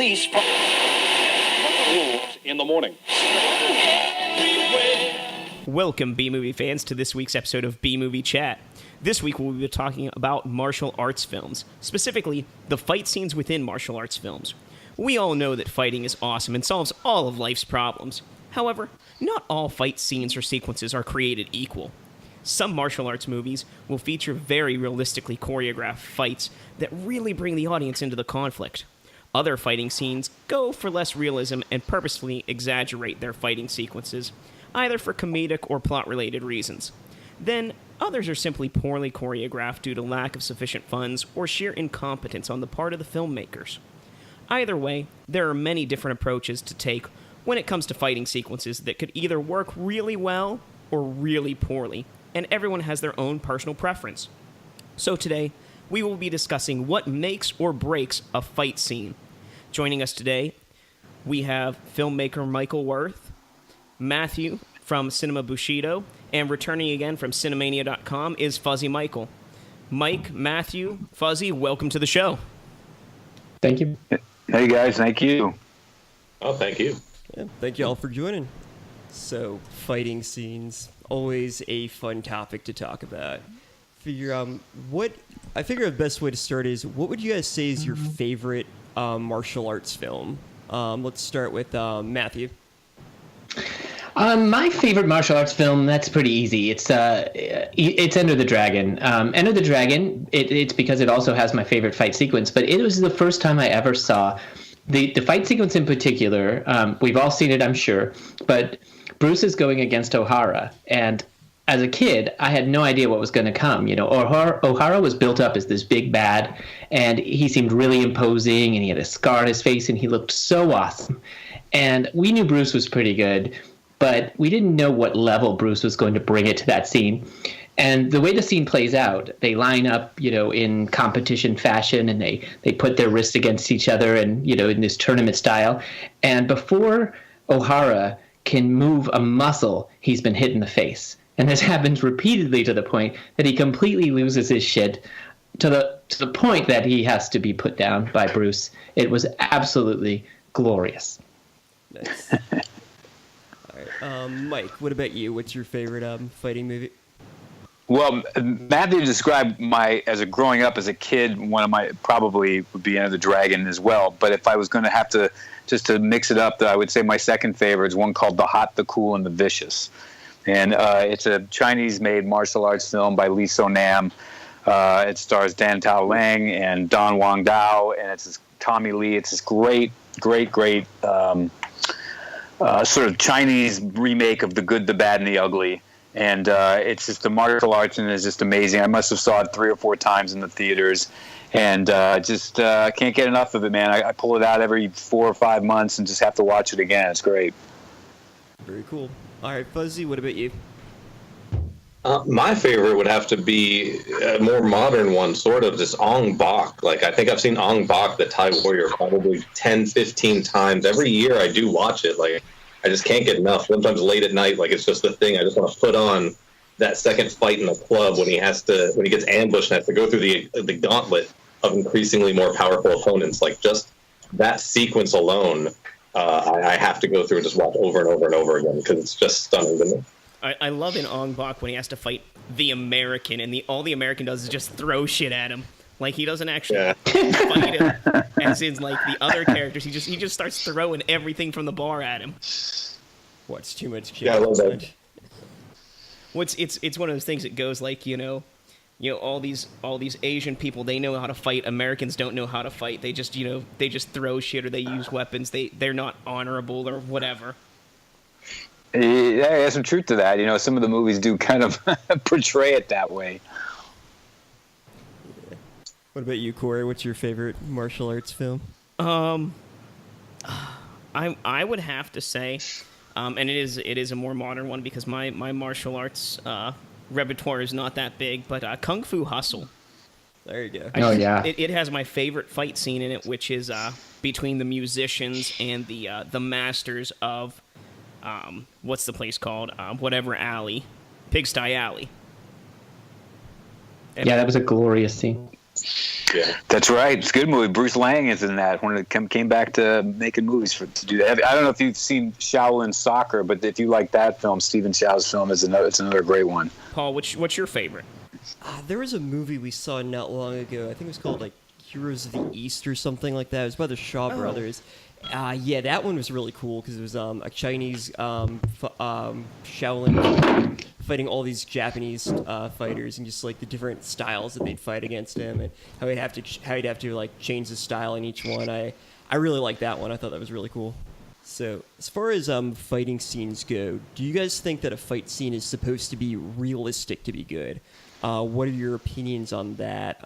these in the morning. Welcome, B-movie fans, to this week's episode of B-movie Chat. This week we'll be talking about martial arts films, specifically the fight scenes within martial arts films. We all know that fighting is awesome and solves all of life's problems. However, not all fight scenes or sequences are created equal. Some martial arts movies will feature very realistically choreographed fights that really bring the audience into the conflict. Other fighting scenes go for less realism and purposefully exaggerate their fighting sequences, either for comedic or plot-related reasons. Then, others are simply poorly choreographed due to lack of sufficient funds or sheer incompetence on the part of the filmmakers. Either way, there are many different approaches to take when it comes to fighting sequences that could either work really well or really poorly, and everyone has their own personal preference. So today, we will be discussing what makes or breaks a fight scene. Joining us today, we have filmmaker Mickael Worth, Matthew from Cinema Bushido, and returning again from Cinemania.com is Fuzzy Mickael. Mike, Matthew, Fuzzy, welcome to the show. Thank you. Hey guys, thank you. Oh, thank you. Yeah, thank you all for joining. So, fighting scenes, always a fun topic to talk about. I figure the best way to start is, what would you guys say is your favorite martial arts film? Let's start with Matthew. My favorite martial arts film, that's pretty easy. It's Enter the Dragon. Enter the Dragon, it's because it also has my favorite fight sequence, but it was the first time I ever saw the fight sequence in particular. We've all seen it, I'm sure, but Bruce is going against O'Hara, and as a kid, I had no idea what was going to come. You know, O'Hara was built up as this big bad, and he seemed really imposing, and he had a scar on his face, and he looked so awesome. And we knew Bruce was pretty good, but we didn't know what level Bruce was going to bring it to that scene. And the way the scene plays out, they line up, in competition fashion, and they put their wrists against each other, and, in this tournament style. And before O'Hara can move a muscle, he's been hit in the face. And this happens repeatedly to the point that he completely loses his shit, to the point that he has to be put down by Bruce. It was absolutely glorious. Nice. All right, Mike, what about you? What's your favorite fighting movie? Well, Matthew described growing up as a kid, one of my probably would be Enter the Dragon as well. But if I was going to have to just to mix it up, I would say my second favorite is one called The Hot, the Cool, and the Vicious. And it's a Chinese-made martial arts film by Lee So-nam. It stars Dan Tao Lang and Don Wang Dao, and it's Tommy Lee. It's this great sort of Chinese remake of The Good, the Bad, and the Ugly. And it's just the martial arts, and it's just amazing. I must have saw it 3 or 4 times in the theaters, and just can't get enough of it, man. I pull it out every 4 or 5 months and just have to watch it again. It's great. Very cool. All right, Fuzzy, what about you? My favorite would have to be a more modern one, sort of, this Ong Bak. Like, I think I've seen Ong Bak, the Thai Warrior, probably 10, 15 times. Every year I do watch it. Like, I just can't get enough. Sometimes late at night, like, it's just the thing. I just want to put on that second fight in the club when he gets ambushed and has to go through the gauntlet of increasingly more powerful opponents. Like, just that sequence alone, I have to go through and just watch over and over and over again because it's just stunning to me. I love in Ong Bak when he has to fight the American, and all the American does is just throw shit at him. Like, he doesn't actually fight him, as in, like, the other characters. He just starts throwing everything from the bar at him. What's too much shit? Yeah, I love that. Well, it's one of those things that goes like, all these Asian people, they know how to fight. Americans don't know how to fight. They just throw shit, or they use weapons. They're not honorable or whatever. Yeah, there's some truth to that. Some of the movies do kind of portray it that way. Yeah. What about you, Corey? What's your favorite martial arts film? I would have to say, and it is a more modern one because my martial arts repertoire is not that big, but Kung Fu Hustle. There you go. It has my favorite fight scene in it, which is between the musicians and the masters of what's the place called? Whatever alley, Pigsty Alley. Yeah, that was a glorious scene. Yeah. That's right. It's a good movie. Bruce Lang is in that when it came back to making movies to do that. I don't know if you've seen Shaolin Soccer, but if you like that film, Stephen Chow's film it's another great one. Paul, what's your favorite? There was a movie we saw not long ago. I think it was called like Heroes of the East or something like that. It was by the Shaw Brothers. Yeah, that one was really cool because it was a Chinese Shaolin fighting all these Japanese fighters, and just like the different styles that they'd fight against him, and how he'd have to like change the style in each one. I really liked that one. I thought that was really cool. So as far as fighting scenes go, do you guys think that a fight scene is supposed to be realistic to be good? What are your opinions on that?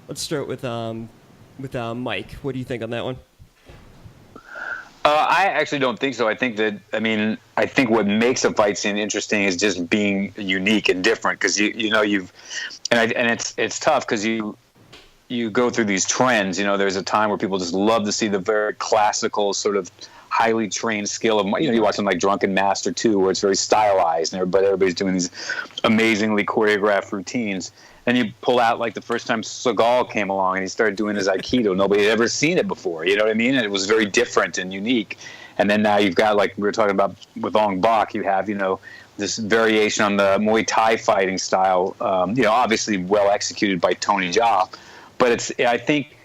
Let's start with Mike. What do you think on that one? I actually don't think so. I think what makes a fight scene interesting is just being unique and different, because it's tough because you go through these trends. There's a time where people just love to see the very classical sort of highly trained skill of, you watch something like Drunken Master 2, where it's very stylized and everybody's doing these amazingly choreographed routines. Then you pull out like the first time Seagal came along and he started doing his Aikido. Nobody had ever seen it before. You know what I mean? And it was very different and unique. And then now you've got, like we were talking about with Ong Bak, you have, this variation on the Muay Thai fighting style, obviously well executed by Tony Jaa. But I think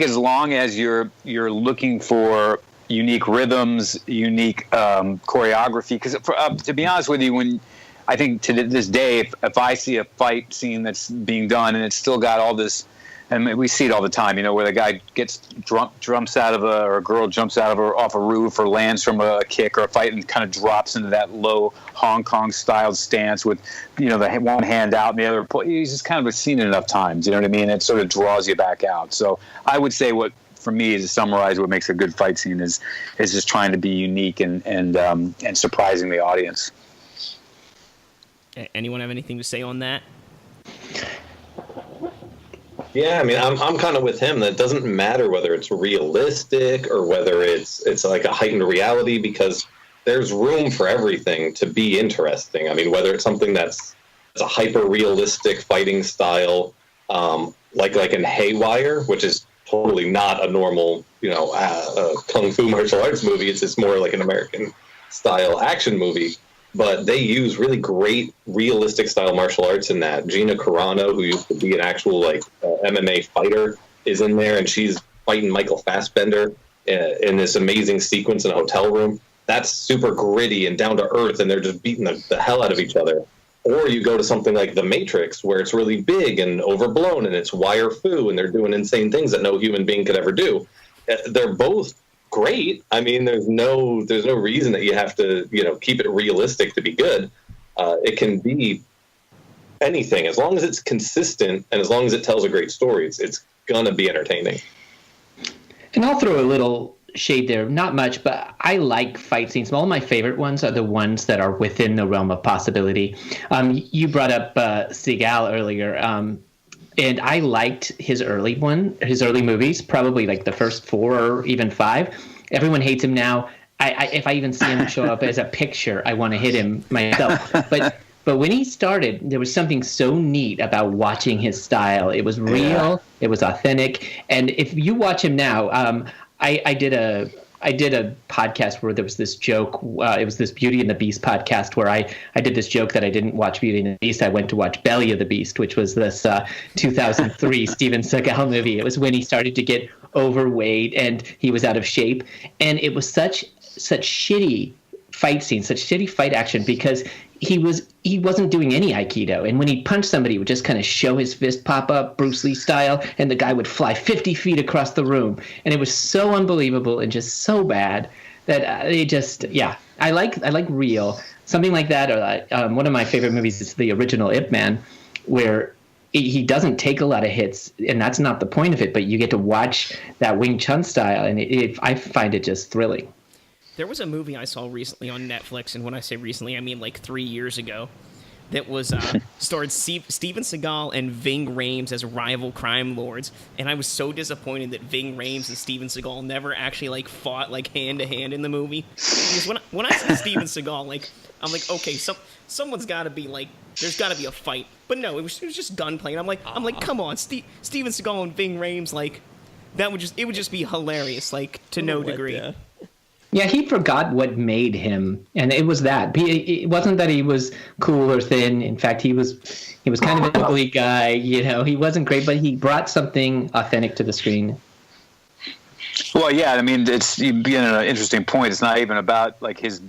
as long as you're looking for unique rhythms, unique choreography, because to be honest with you, I think to this day, if I see a fight scene that's being done and it's still got all this, and we see it all the time, where the guy jumps out of or a girl jumps off a roof or lands from a kick or a fight and kind of drops into that low Hong Kong styled stance with, the one hand out and the other. He's just kind of seen it enough times, you know what I mean? It sort of draws you back out. So I would say for me, to summarize what makes a good fight scene is just trying to be unique and surprising the audience. Anyone have anything to say on that? Yeah, I'm kind of with him. That it doesn't matter whether it's realistic or whether it's like a heightened reality, because there's room for everything to be interesting. Whether it's something that's a hyper-realistic fighting style, like in Haywire, which is totally not a normal, kung fu martial arts movie. It's just more like an American-style action movie. But they use really great realistic style martial arts in that. Gina Carano, who used to be an actual MMA fighter, is in there, and she's fighting Michael Fassbender in this amazing sequence in a hotel room. That's super gritty and down to earth, and they're just beating the hell out of each other. Or you go to something like The Matrix, where it's really big and overblown, and it's wire fu, and they're doing insane things that no human being could ever do. They're both great. There's no reason that you have to, keep it realistic to be good. It can be anything as long as it's consistent and as long as it tells a great story. It's gonna be entertaining. And I'll throw a little shade there, not much, but I like fight scenes. All my favorite ones are the ones that are within the realm of possibility. You brought up Seagal earlier. And I liked his early movies, probably like the first 4 or even 5. Everyone hates him now. If I even see him show up as a picture, I want to hit him myself. But when he started, there was something so neat about watching his style. It was real. It was authentic. And if you watch him now, I did a podcast where there was this joke. It was this Beauty and the Beast podcast where I did this joke that I didn't watch Beauty and the Beast. I went to watch Belly of the Beast, which was this 2003 Steven Seagal movie. It was when he started to get overweight and he was out of shape. And it was such shitty fight scenes, such shitty fight action, because he wasn't doing any Aikido. And when he punched somebody, he would just kind of show his fist pop up, Bruce Lee style, and the guy would fly 50 feet across the room. And it was so unbelievable and just so bad that I like real. Something like that, or one of my favorite movies is the original Ip Man, where he doesn't take a lot of hits, and that's not the point of it, but you get to watch that Wing Chun style, and I find it just thrilling. There was a movie I saw recently on Netflix, and when I say recently, I mean like 3 years ago, that was starred Steven Seagal and Ving Rhames as rival crime lords, and I was so disappointed that Ving Rhames and Steven Seagal never actually like fought like hand to hand in the movie. Because when I see Steven Seagal, like I'm like, okay, someone's got to be like, there's got to be a fight, but no, it was just gunplay. And I'm like, come on, Steven Seagal and Ving Rhames, like it would just be hilarious, like to no degree. Yeah, he forgot what made him, and it was that. It wasn't that he was cool or thin. In fact, he was kind of an ugly guy. You know, he wasn't great, but he brought something authentic to the screen. Well, yeah, I mean, you begin at an interesting point. It's not even about like his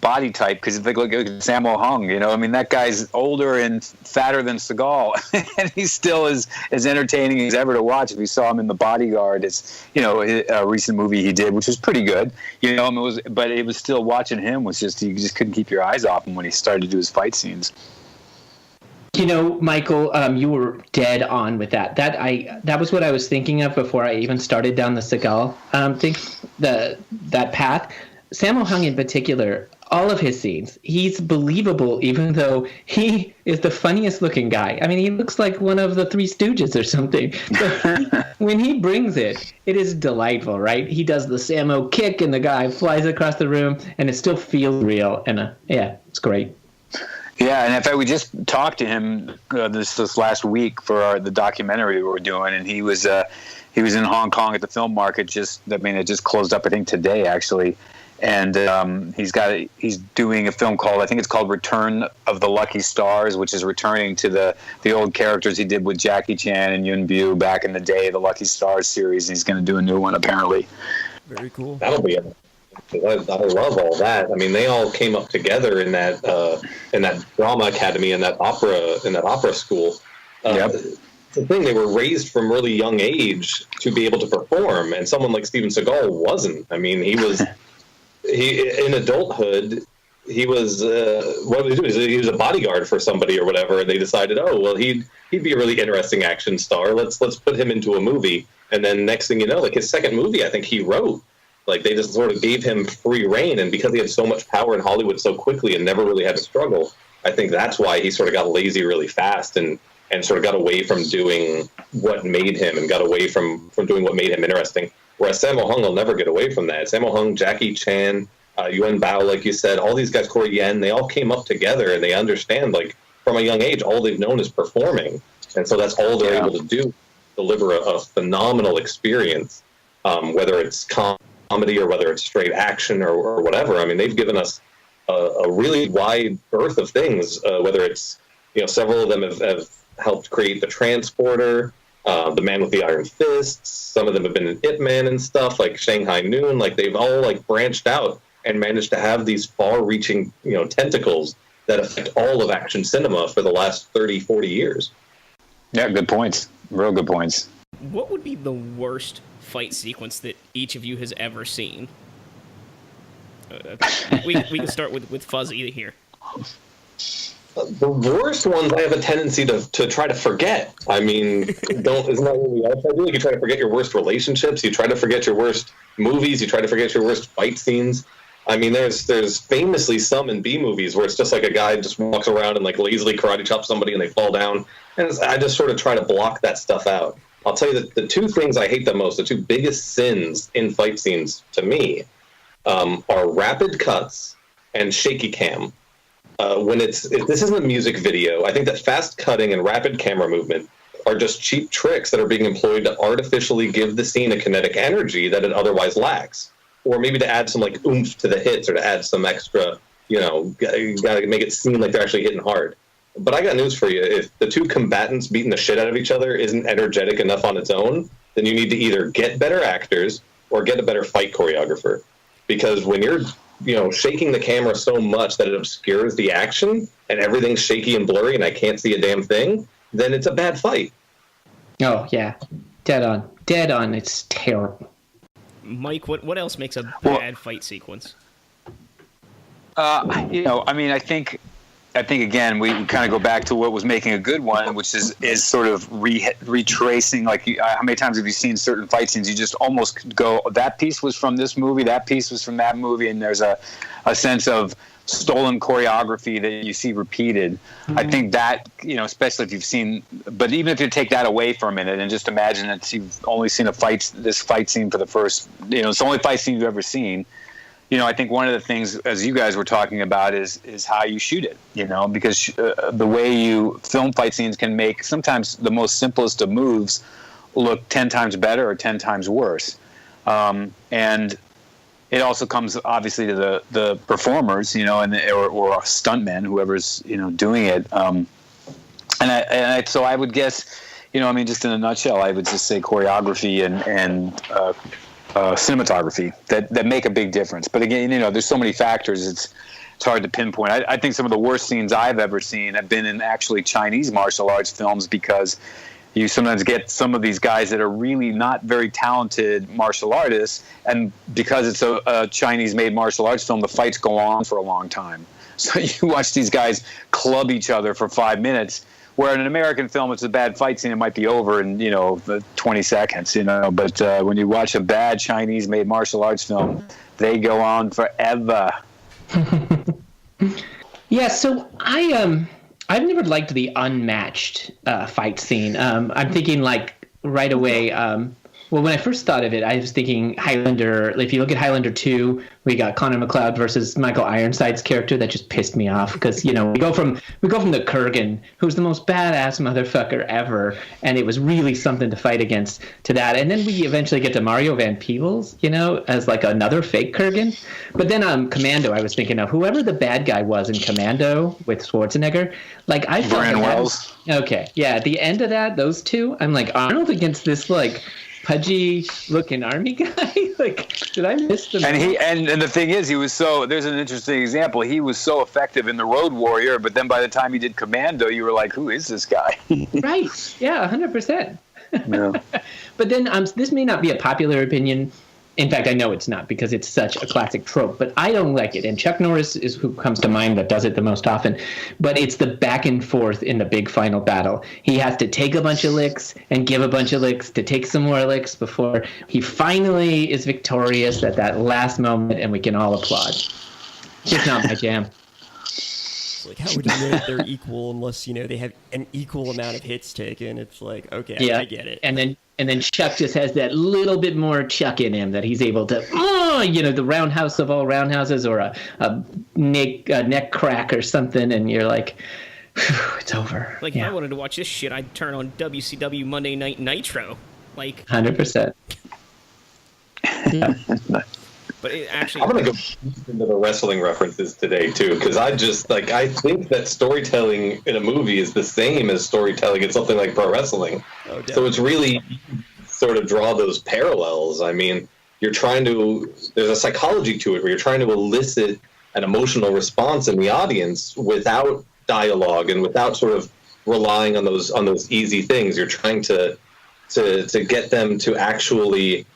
body type, because look at Sammo Hung, you know, I mean, that guy's older and fatter than Seagal, and he's still as entertaining as ever to watch. If you saw him in The Bodyguard, it's, you know, a recent movie he did, which was pretty good, you know, but it was still, watching him was just, you just couldn't keep your eyes off him when he started to do his fight scenes. You know, Mickael, you were dead on with that. That was what I was thinking of before I even started down the Seagal that path. Sammo Hung in particular, all of his scenes, he's believable, even though he is the funniest looking guy. I mean, he looks like one of the Three Stooges or something. But when he brings it, it is delightful, right? He does the Sammo kick and the guy flies across the room, and it still feels real. And yeah, it's great. Yeah, and in fact, we just talked to him this last week for the documentary we were doing, and he was in Hong Kong at the film market. It just closed up, I think, today actually. And he's doing a film called, I think it's called Return of the Lucky Stars, which is returning to the old characters he did with Jackie Chan and Yuen Biao back in the day, the Lucky Stars series. And he's going to do a new one apparently. Very cool. That'll be it. I love all that. I mean, they all came up together in that drama academy, in that opera school. Yep. The thing, they were raised from really young age to be able to perform, and someone like Steven Seagal wasn't. I mean, he was. In adulthood, he was what did he do? He was a bodyguard for somebody or whatever, and they decided, oh well, he'd be a really interesting action star. Let's put him into a movie. And then next thing you know, like his second movie, I think he wrote. Like they just sort of gave him free reign, and because he had so much power in Hollywood so quickly and never really had to struggle, I think that's why he sort of got lazy really fast and sort of got away from doing what made him and got away from doing what made him interesting. Whereas Sammo Hung will never get away from that. Sammo Hung, Jackie Chan, Yuen Biao, like you said, all these guys, Corey Yen, they all came up together and they understand, like, from a young age, all they've known is performing. And so that's all they're able to do, deliver a phenomenal experience, whether it's comedy or whether it's straight action or whatever. I mean, they've given us a really wide berth of things, whether it's, you know, several of them have helped create The Transporter, The Man with the Iron Fists. Some of them have been in Ip Man and stuff, like Shanghai Noon. Like they've all like branched out and managed to have these far-reaching, you know, tentacles that affect all of action cinema for the last 30, 40 years. Yeah, good points. Real good points. What would be the worst fight sequence that each of you has ever seen? We can start with Fuzzy here. The worst ones I have a tendency to try to forget. I mean, isn't that what we all try to do? Like you try to forget your worst relationships, you try to forget your worst movies, you try to forget your worst fight scenes. I mean, there's famously some in B movies where it's just like a guy just walks around and like lazily karate chops somebody and they fall down. And I just sort of try to block that stuff out. I'll tell you that the two things I hate the most, the two biggest sins in fight scenes to me, are rapid cuts and shaky cam. If this isn't a music video, I think that fast cutting and rapid camera movement are just cheap tricks that are being employed to artificially give the scene a kinetic energy that it otherwise lacks. Or maybe to add some like oomph to the hits or to add some extra, you know, you got to make it seem like they're actually hitting hard. But I got news for you. If the two combatants beating the shit out of each other isn't energetic enough on its own, then you need to either get better actors or get a better fight choreographer. Because when you're, you know, shaking the camera so much that it obscures the action and everything's shaky and blurry and I can't see a damn thing, then it's a bad fight. Oh, yeah. Dead on. It's terrible. Mike, what else makes a bad fight sequence? You know, I mean, I think again we kind of go back to what was making a good one, which is sort of retracing. Like, how many times have you seen certain fight scenes? You just almost go, that piece was from this movie, that piece was from that movie, and there's a sense of stolen choreography that you see repeated. I think that, especially if you've seen, but even if you take that away for a minute and just imagine that you've only seen this fight scene for the first, it's the only fight scene you've ever seen. I think one of the things, as you guys were talking about, is how you shoot it, because the way you film fight scenes can make sometimes the most simplest of moves look 10 times better or 10 times worse. And it also comes obviously to the performers, or stuntmen, whoever's doing it. So I would guess, just in a nutshell, I would just say choreography and cinematography that make a big difference. But again, there's so many factors. It's hard to pinpoint. I think some of the worst scenes I've ever seen have been in actually Chinese martial arts films, because you sometimes get some of these guys that are really not very talented martial artists, and because it's a Chinese-made martial arts film, the fights go on for a long time. So you watch these guys club each other for 5 minutes, where in an American film, it's a bad fight scene, it might be over in 20 seconds. But when you watch a bad Chinese-made martial arts film, they go on forever. Yeah, so I've never liked the unmatched fight scene. I'm thinking right away. When I first thought of it, I was thinking Highlander. If you look at Highlander 2, we got Connor McLeod versus Michael Ironside's character. That just pissed me off, because we go from the Kurgan, who's the most badass motherfucker ever, and it was really something to fight against, to that, and then we eventually get to Mario Van Peebles, as another fake Kurgan. But then Commando, I was thinking of whoever the bad guy was in Commando with Schwarzenegger. I felt Brian Wells. Okay, yeah. At the end of that, those two, I'm like, Arnold against this pudgy looking army guy. Did I miss the and the thing is, there's an interesting example. He was so effective in The Road Warrior, but then by the time he did Commando, you were like, who is this guy? Right. Yeah, 100%. No. But then this may not be a popular opinion. In fact, I know it's not, because it's such a classic trope, but I don't like it. And Chuck Norris is who comes to mind that does it the most often. But it's the back and forth in the big final battle. He has to take a bunch of licks and give a bunch of licks to take some more licks before he finally is victorious at that last moment, and we can all applaud. Just not my jam. How would you know that they're equal unless they have an equal amount of hits taken? It's okay, yeah. I get it. And then Chuck just has that little bit more Chuck in him that he's able to, the roundhouse of all roundhouses, or a neck crack or something, and you're like, it's over. If I wanted to watch this shit, I'd turn on WCW Monday Night Nitro. 100%. Yeah. But I'm going to go into the wrestling references today, too, because I think that storytelling in a movie is the same as storytelling in something like pro wrestling. Oh, so it's really sort of draw those parallels. I mean, there's a psychology to it where you're trying to elicit an emotional response in the audience without dialogue and without sort of relying on those easy things. You're trying to get them to actually,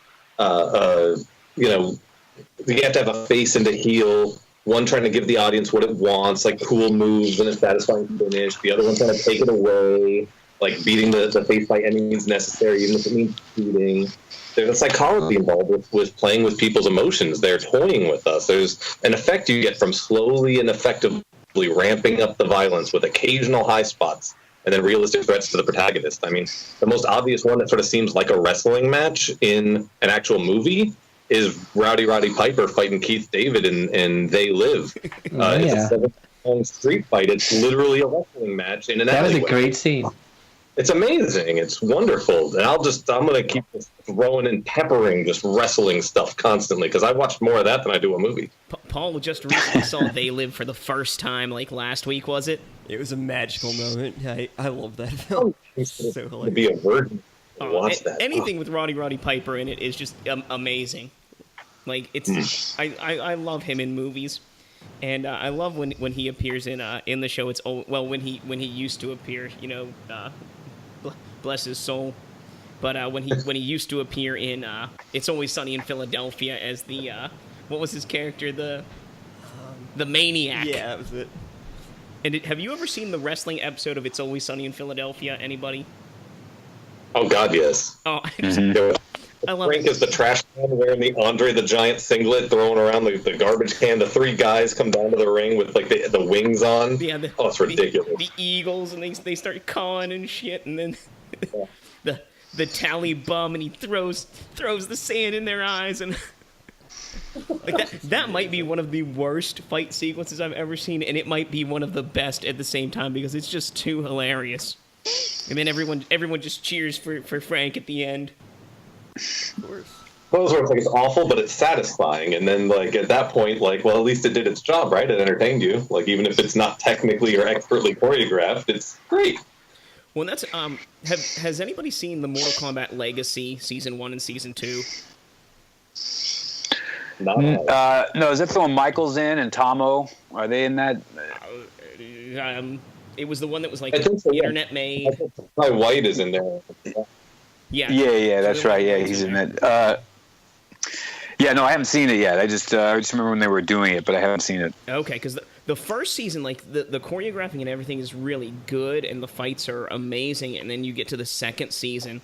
you have to have a face and a heel. One trying to give the audience what it wants, cool moves and a satisfying finish. The other one trying to take it away, beating the face by any means necessary, even if it means cheating. There's a psychology involved with playing with people's emotions. They're toying with us. There's an effect you get from slowly and effectively ramping up the violence with occasional high spots and then realistic threats to the protagonist. I mean, the most obvious one that sort of seems like a wrestling match in an actual movie is Rowdy Piper fighting Keith David in They Live. It's a 7-round street fight. It's literally a wrestling match in an alleyway. That was a great scene. It's amazing. It's wonderful. And I'm going to keep throwing and peppering just wrestling stuff constantly, because I watched more of that than I do a movie. Paul just recently saw They Live for the first time, last week, was it? It was a magical moment. I love that film. So hilarious. To be a virgin. Watch that. Anything with Roddy Piper in it is just amazing. I love him in movies, and I love when he appears in the show. When he used to appear, bless his soul. But when he used to appear in It's Always Sunny in Philadelphia as the what was his character, the maniac? Yeah, that was it. And have you ever seen the wrestling episode of It's Always Sunny in Philadelphia? Anybody? Oh God, yes. Oh, I love Frank it. is the trash can wearing the Andre the Giant singlet, throwing around the garbage can. The three guys come down to the ring with like the wings on. Yeah, it's ridiculous. The Eagles, and they start cawing and shit, and then the tally bum, and he throws the sand in their eyes, and like that might be one of the worst fight sequences I've ever seen, and it might be one of the best at the same time because it's just too hilarious. And then everyone just cheers for Frank at the end. Of course. Those where it's like it's awful, but it's satisfying. And then like at that point, like, well, at least it did its job, right? It entertained you. Like even if it's not technically or expertly choreographed, it's great. Well, that's has anybody seen the Mortal Kombat Legacy Season 1 and Season 2? No, is that the one Michael's in and Tomo? Are they in that? It was the one that was like I think so, yeah. internet made. I think Ty White is in there. Yeah, That's right. Yeah, he's in it. Yeah, no, I haven't seen it yet. I just remember when they were doing it, but I haven't seen it. Okay, because the first season, like the choreographing and everything is really good, and the fights are amazing, and then you get to the second season,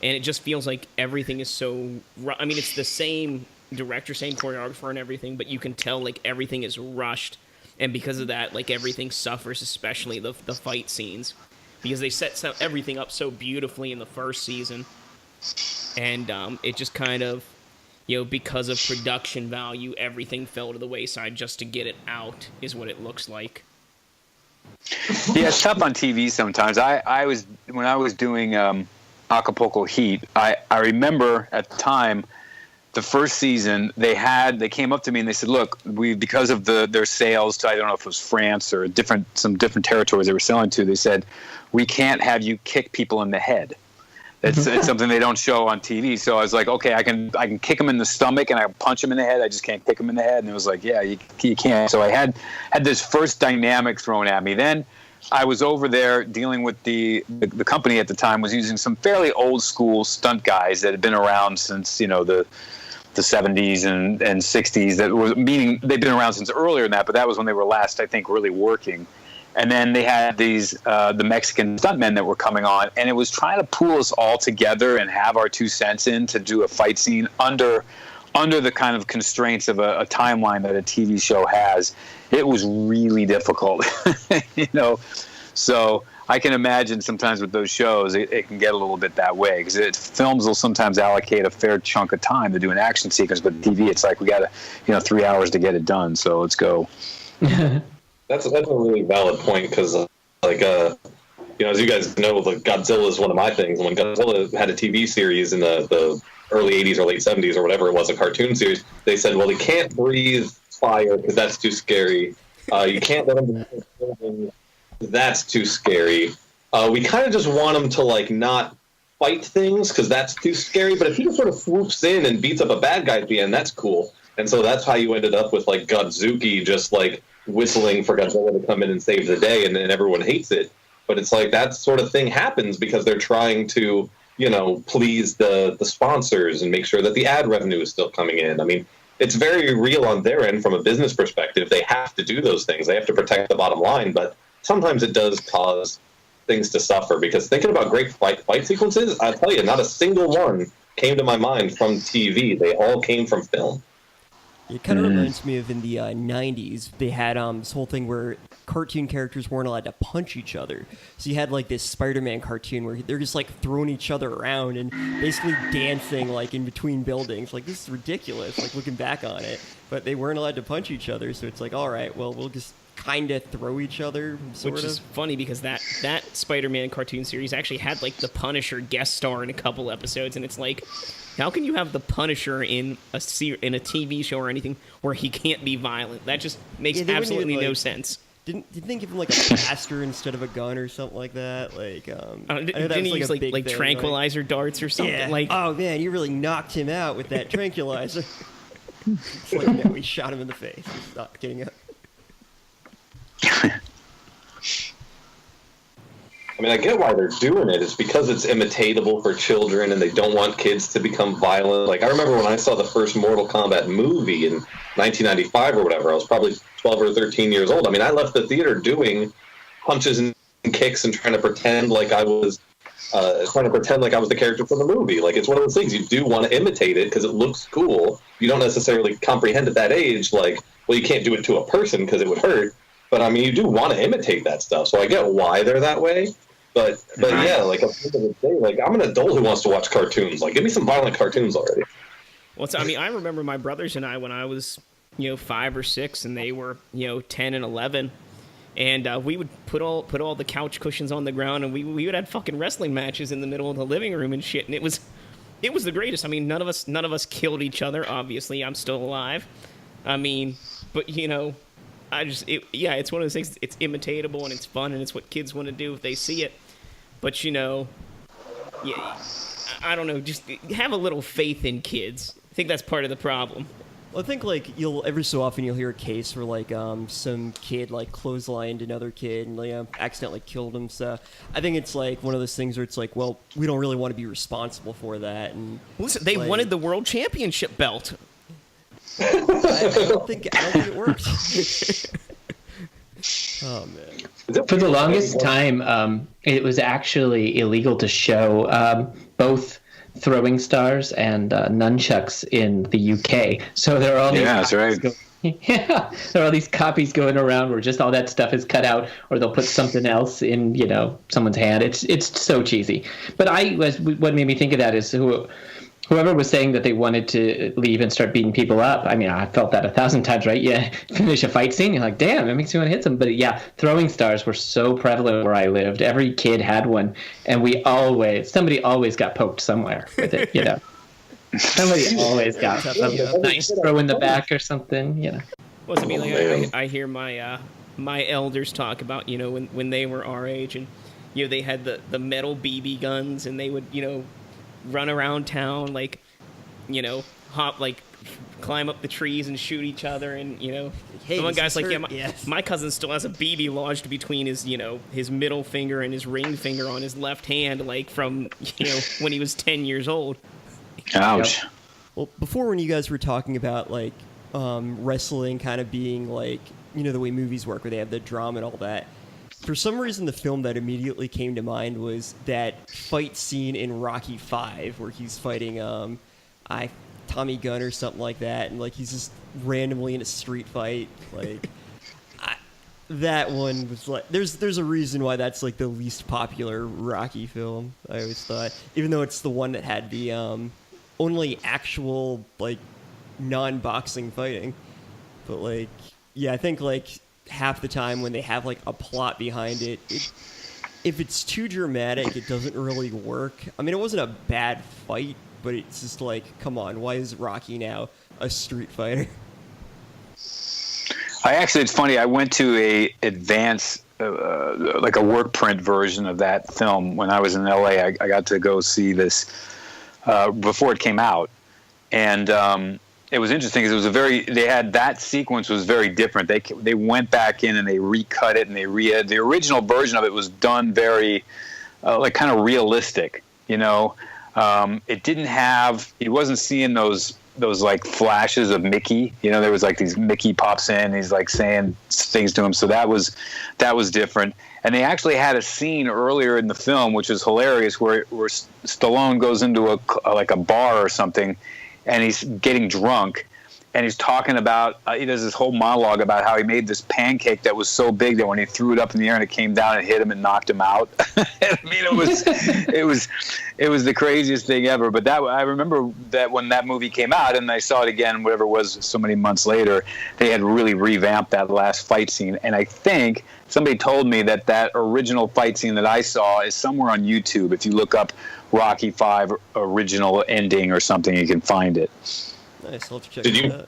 and it just feels like everything is so. I mean, it's the same director, same choreographer, and everything, but you can tell like everything is rushed, and because of that, like everything suffers, especially the fight scenes, because they set everything up so beautifully in the first season, and it just kind of. Because of production value, everything fell to the wayside just to get it out, is what it looks like. Yeah, it's tough on TV sometimes. When I was doing Acapulco Heat, I remember at the time, the first season, they came up to me and they said, look, because of their sales to, I don't know if it was France or some different territories they were selling to, they said, we can't have you kick people in the head. It's something they don't show on TV. So I was like, okay, I can kick him in the stomach and I can punch him in the head. I just can't kick him in the head. And it was like, yeah, you can't. So I had this first dynamic thrown at me. Then I was over there dealing with the company at the time was using some fairly old school stunt guys that had been around since, the 70s and 60s. That was meaning they'd been around since earlier than that, but that was when they were last, I think, really working. And then they had these the Mexican stuntmen that were coming on, and it was trying to pool us all together and have our 2 cents in to do a fight scene under the kind of constraints of a timeline that a TV show has. It was really difficult, So I can imagine sometimes with those shows it can get a little bit that way because films will sometimes allocate a fair chunk of time to do an action sequence, but TV it's like we got 3 hours to get it done, so let's go. That's a really valid point because, as you guys know, Godzilla is one of my things. When Godzilla had a TV series in the early 80s or late 70s or whatever it was, a cartoon series, they said, well, he can't breathe fire because that's too scary. You can't let him do that's too scary. We kind of just want him to, not fight things because that's too scary. But if he just sort of swoops in and beats up a bad guy at the end, that's cool. And so that's how you ended up with, Godzuki just, whistling for Godzilla to come in and save the day, and then everyone hates it. But it's like that sort of thing happens because they're trying to, please the sponsors and make sure that the ad revenue is still coming in. I mean, it's very real on their end from a business perspective. They have to do those things. They have to protect the bottom line, but sometimes it does cause things to suffer because thinking about great fight sequences, I'll tell you, not a single one came to my mind from TV. They all came from film. It kind of reminds me of in the 90s, they had this whole thing where cartoon characters weren't allowed to punch each other. So you had this Spider-Man cartoon where they're just throwing each other around and basically dancing in between buildings. This is ridiculous, looking back on it. But they weren't allowed to punch each other, so it's all right, well, we'll just kind of throw each other, Which is funny because that Spider-Man cartoon series actually had the Punisher guest star in a couple episodes, and it's how can you have the Punisher in a TV show or anything where he can't be violent? That just makes absolutely no sense. Didn't they give him a blaster instead of a gun or something like that? Didn't he use tranquilizer darts or something? Yeah. Oh man, you really knocked him out with that tranquilizer. It's no, we shot him in the face. He's not getting up. I mean, I get why they're doing it. It's because it's imitatable for children and they don't want kids to become violent. I remember when I saw the first Mortal Kombat movie in 1995 or whatever, I was probably 12 or 13 years old. I mean, I left the theater doing punches and kicks and trying to pretend like I was trying to pretend like I was the character from the movie. Like, it's one of those things you do want to imitate it because it looks cool. You don't necessarily comprehend at that age, like, well, you can't do it to a person because it would hurt. But I mean, you do want to imitate that stuff. So I get why they're that way. But yeah, like, at the end of the day, like, I'm an adult who wants to watch cartoons. Like, give me some violent cartoons already. Well, I mean, I remember my brothers and I when I was, 5 or 6, and they were, 10 and 11. And we would put all the couch cushions on the ground, and we would have fucking wrestling matches in the middle of the living room and shit. And it was the greatest. I mean, none of us killed each other. Obviously, I'm still alive. I mean, but it's one of those things. It's imitatable and it's fun and it's what kids want to do if they see it. But I don't know. Just have a little faith in kids. I think that's part of the problem. Well, I think every so often you'll hear a case where some kid clotheslined another kid and accidentally killed him. So I think it's one of those things where it's well, we don't really want to be responsible for that. And listen, they wanted the world championship belt. I don't think it worked. Oh man! For the longest time, it was actually illegal to show both throwing stars and nunchucks in the UK. So there are all these that's right. There are all these copies going around where just all that stuff is cut out, or they'll put something else in, someone's hand. It's so cheesy. But what made me think of that is whoever was saying that they wanted to leave and start beating people up. I mean, I felt that 1,000 times, right? Yeah, finish a fight scene, you're like, damn, it makes me want to hit them. But yeah, throwing stars were so prevalent where I lived. Every kid had one, and somebody always got poked somewhere with it, Somebody always got something. Nice throw in the back or something, Well, I mean, I hear my elders talk about, when they were our age, and they had the metal BB guns, and they would, run around town, hop, climb up the trees and shoot each other, and hey, one guy's like, my cousin still has a BB lodged between his his middle finger and his ring finger on his left hand, from when he was 10 years old. Ouch. Well, before, when you guys were talking about wrestling kind of being the way movies work, where they have the drama and all that, for some reason, the film that immediately came to mind was that fight scene in Rocky V, where he's fighting Tommy Gunn or something like that, and he's just randomly in a street fight. That one was there's a reason why that's the least popular Rocky film. I always thought, even though it's the one that had the only actual non-boxing fighting, but I think half the time when they have a plot behind it, if it's too dramatic, it doesn't really work. I mean, it wasn't a bad fight, but it's just come on, why is Rocky now a street fighter? It's funny, I went to a advanced a work print version of that film when I was in LA. I got to go see this before it came out, and it was interesting because that sequence was very different. They went back in and they recut it, and the original version of it was done very kind of realistic. It didn't have, he wasn't seeing those flashes of Mickey. There was these Mickey pops in, he's saying things to him. So that was different. And they actually had a scene earlier in the film, which is hilarious, where Stallone goes into a bar or something, and he's getting drunk, and he's talking about, he does this whole monologue about how he made this pancake that was so big that when he threw it up in the air and it came down and hit him and knocked him out. I mean, it was the craziest thing ever. But I remember that when that movie came out, and I saw it again, whatever it was, so many months later, they had really revamped that last fight scene. And I think somebody told me that original fight scene that I saw is somewhere on YouTube. If you look up Rocky V original ending or something, you can find it. Nice, I'll have to check that.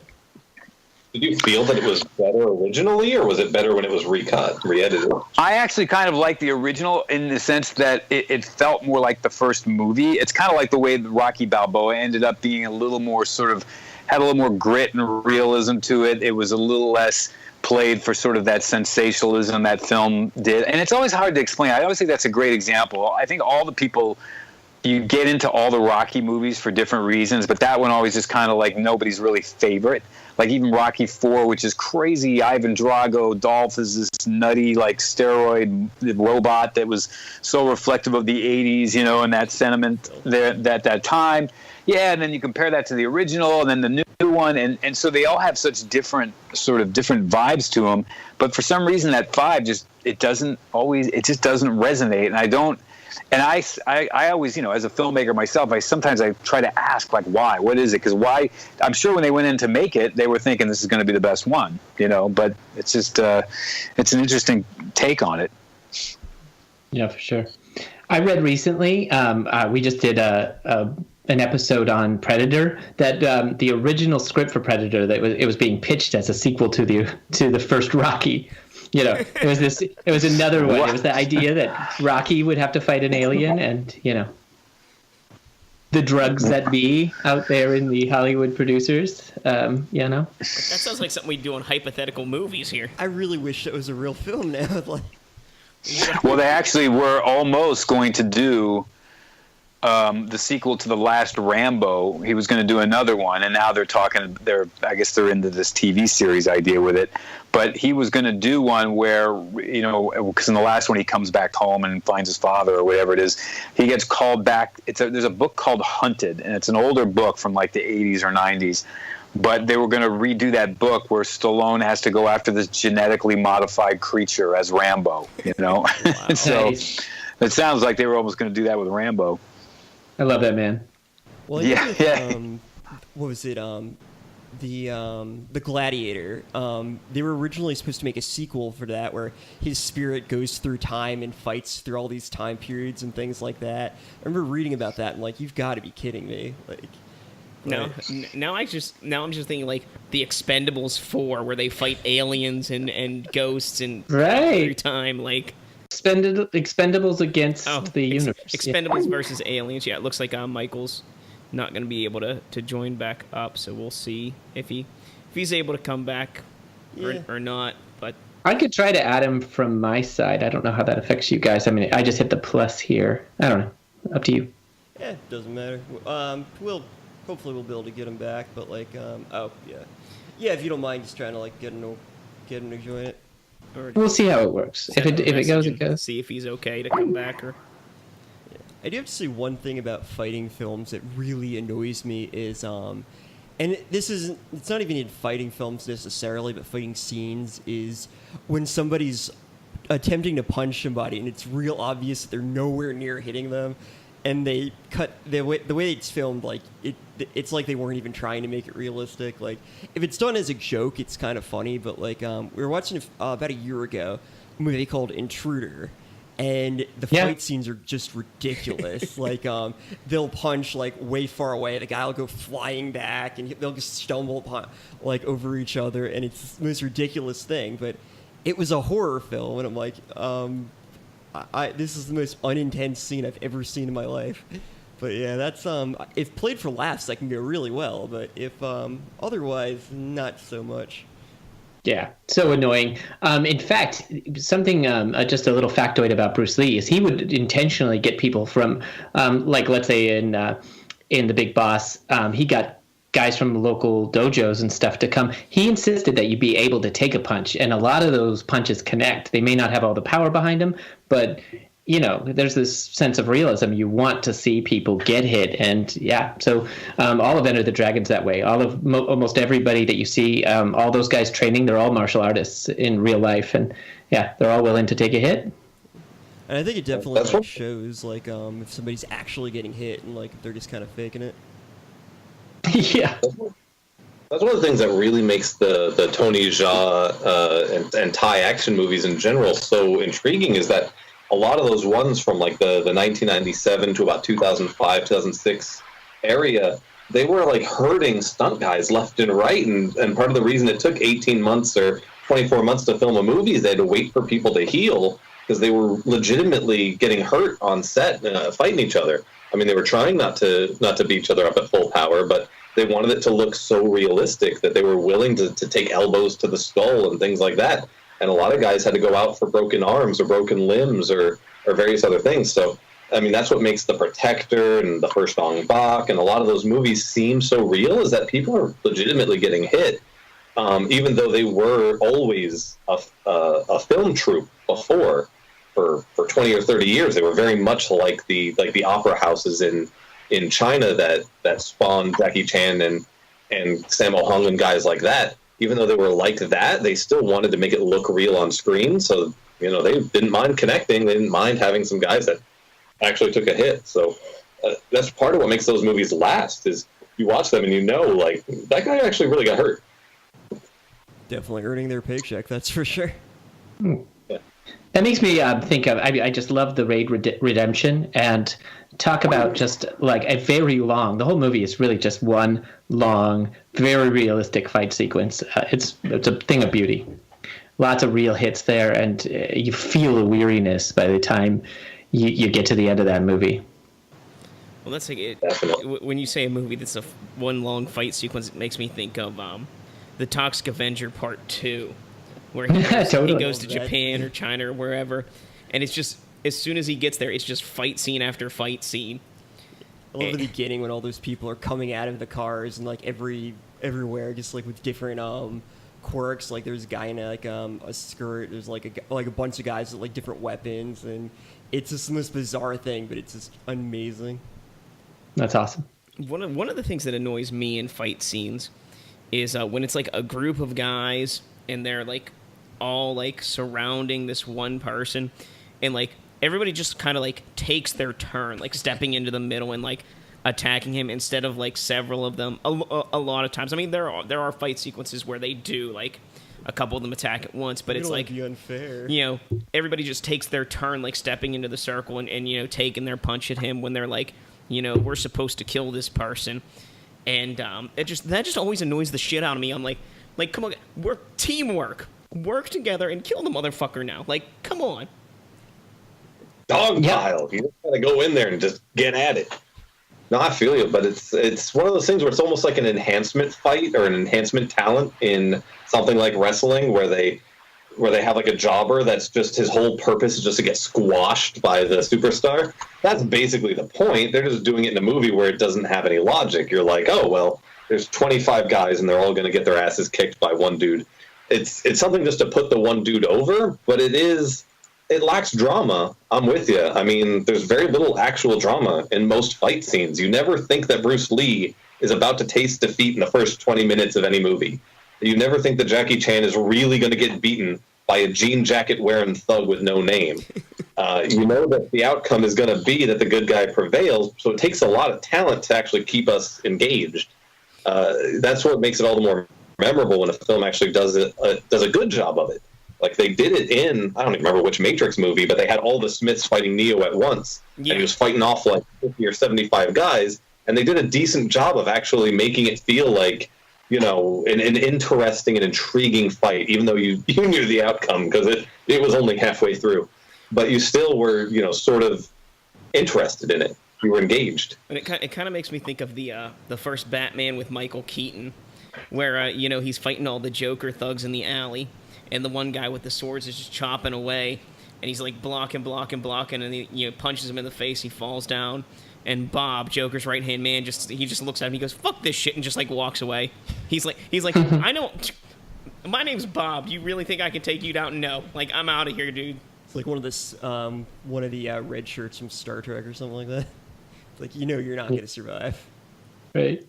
Did you feel that it was better originally, or was it better when it was recut, re-edited? I actually kind of like the original in the sense that it felt more like the first movie. It's kind of like the way Rocky Balboa ended up being a little more had a little more grit and realism to it. It was a little less played for sort of that sensationalism that film did. And it's always hard to explain. I always think that's a great example. I think all the people you get into all the Rocky movies for different reasons, but that one always just kind of like nobody's really favorite. Like even Rocky IV, which is crazy. Ivan Drago, Dolph is this nutty like steroid robot that was so reflective of the 80s, you know, and that sentiment there at that time. Yeah, and then you compare that to the original and then the new one, and so they all have such different vibes to them. But for some reason, that vibe just doesn't resonate, and I always, you know, as a filmmaker myself, I sometimes try to ask, like, why? What is it? Because why? I'm sure when they went in to make it, they were thinking this is going to be the best one, you know. But it's just, it's an interesting take on it. Yeah, for sure. I read recently, we just did an episode on Predator, that the original script for Predator, it was being pitched as a sequel to the first Rocky. You know, it was another one. It was the idea that Rocky would have to fight an alien, and, you know, the drugs that be out there in the Hollywood producers, you know. That sounds like something we do in hypothetical movies here. I really wish it was a real film now. Like, well, they actually were almost going to do the sequel to the last Rambo. He was going to do another one, and now I guess they're into this TV series idea with it. But he was going to do one where, you know, because in the last one he comes back home and finds his father or whatever it is. He gets called back. There's a book called Hunted, and it's an older book from like the 80s or 90s. But they were going to redo that book where Stallone has to go after this genetically modified creature as Rambo, you know. Wow. So it sounds like they were almost going to do that with Rambo. I love that man. Well, yeah. What was it? The Gladiator. They were originally supposed to make a sequel for that, where his spirit goes through time and fights through all these time periods and things like that. I remember reading about that and like, you've got to be kidding me. Like, now I'm just thinking like the Expendables 4, where they fight aliens and ghosts and through time, like. Expendables against the universe. Expendables versus aliens. Yeah, it looks like Mickael's not going to be able to join back up, so we'll see if he's able to come back or not. But I could try to add him from my side. I don't know how that affects you guys. I mean, I just hit the plus here. I don't know. Up to you. Yeah, doesn't matter. Hopefully we'll be able to get him back. But like, yeah. If you don't mind, just trying to like get him to join it. We'll see how it works. If it goes, it goes. See if he's okay to come back. Or I do have to say one thing about fighting films that really annoys me is, and it's not even in fighting films necessarily, but fighting scenes, is when somebody's attempting to punch somebody and it's real obvious that they're nowhere near hitting them, and they cut the way it's filmed, like it's like they weren't even trying to make it realistic. Like, if it's done as a joke, it's kind of funny, but like we were watching about a year ago a movie called Intruder, and the fight scenes are just ridiculous. Like they'll punch like way far away, the guy will go flying back, and they'll just stumble upon like over each other, and it's the most ridiculous thing. But it was a horror film, and I'm like, this is the most unintense scene I've ever seen in my life. But yeah, that's if played for laughs, that can go really well. But if otherwise, not so much. Yeah, so annoying. In fact, something just a little factoid about Bruce Lee is he would intentionally get people from, like let's say in The Big Boss, he got guys from local dojos and stuff to come. He insisted that you be able to take a punch, and a lot of those punches connect. They may not have all the power behind them, but you know, there's this sense of realism. You want to see people get hit, and so all of Enter the Dragon's that way. All of almost everybody that you see, all those guys training, they're all martial artists in real life, and they're all willing to take a hit. And I think it definitely shows like if somebody's actually getting hit and like if they're just kind of faking it. Yeah. That's one of the things that really makes the Tony Jaa and Thai action movies in general so intriguing, is that a lot of those ones from like the 1997 to about 2005, 2006 area, they were like hurting stunt guys left and right. And part of the reason it took 18 months or 24 months to film a movie is they had to wait for people to heal, because they were legitimately getting hurt on set, fighting each other. I mean, they were trying not to beat each other up at full power, but they wanted it to look so realistic that they were willing to take elbows to the skull and things like that. And a lot of guys had to go out for broken arms or broken limbs or various other things. So I mean, that's what makes The Protector and the first Ong Bak and a lot of those movies seem so real, is that people are legitimately getting hit, even though they were always a film troupe before. For 20 or 30 years, they were very much like the opera houses in China that spawned Jackie Chan and Sammo Hung and guys like that. Even though they were like that, they still wanted to make it look real on screen. So, you know, they didn't mind connecting. They didn't mind having some guys that actually took a hit. So that's part of what makes those movies last, is you watch them and you know, like, that guy actually really got hurt. Definitely earning their paycheck, that's for sure. Yeah. That makes me think of, I just love the Raid Redemption, and talk about just like a very long, the whole movie is really just one long, very realistic fight sequence. It's a thing of beauty. Lots of real hits there, and you feel a weariness by the time you get to the end of that movie. Well, that's like it. When you say a movie that's one long fight sequence, it makes me think of the Toxic Avenger Part 2, where he goes, Totally. he goes to Japan or China or wherever, and it's just, as soon as he gets there, it's just fight scene after fight scene. I love the beginning when all those people are coming out of the cars and like everywhere, just like with different quirks. Like there's a guy in a skirt. There's like a bunch of guys with like different weapons, and it's just this bizarre thing, but it's just amazing. That's awesome. One of the things that annoys me in fight scenes is when it's like a group of guys and they're like all like surrounding this one person, and like everybody just kind of like takes their turn, like stepping into the middle and like attacking him instead of like several of them. A lot of times, I mean, there are fight sequences where they do like a couple of them attack at once, but it's like unfair. You know, everybody just takes their turn, like stepping into the circle and you know, taking their punch at him when they're like, you know, we're supposed to kill this person, and that just always annoys the shit out of me. I'm like, come on, we're teamwork, work together and kill the motherfucker now. Like, come on. Dog pile. You just gotta go in there and just get at it. No, I feel you, but it's one of those things where it's almost like an enhancement fight or an enhancement talent in something like wrestling, where they have like a jobber that's just, his whole purpose is just to get squashed by the superstar. That's basically the point. They're just doing it in a movie where it doesn't have any logic. You're like, oh well, there's 25 guys and they're all going to get their asses kicked by one dude. It's something just to put the one dude over, but it lacks drama. I'm with you. I mean, there's very little actual drama in most fight scenes. You never think that Bruce Lee is about to taste defeat in the first 20 minutes of any movie. You never think that Jackie Chan is really going to get beaten by a jean jacket wearing thug with no name. You know that the outcome is going to be that the good guy prevails, so it takes a lot of talent to actually keep us engaged. That's what makes it all the more memorable when a film actually does a good job of it. Like they did it in, I don't even remember which Matrix movie, but they had all the Smiths fighting Neo at once. Yeah. And he was fighting off like 50 or 75 guys, and they did a decent job of actually making it feel like, you know, an interesting and intriguing fight, even though you knew the outcome because it was only halfway through. But you still were, you know, sort of interested in it. You were engaged. And it kind of makes me think of the first Batman with Michael Keaton, where, you know, he's fighting all the Joker thugs in the alley, and the one guy with the swords is just chopping away, and he's like blocking, and he, you know, punches him in the face. He falls down, and Bob, Joker's right hand man, he just looks at him. He goes, "Fuck this shit," and just like walks away. He's like, I know. My name's Bob. Do you really think I can take you down? No. Like, I'm out of here, dude. It's like one of the red shirts from Star Trek or something like that. Like, you know, you're not going to survive. Right.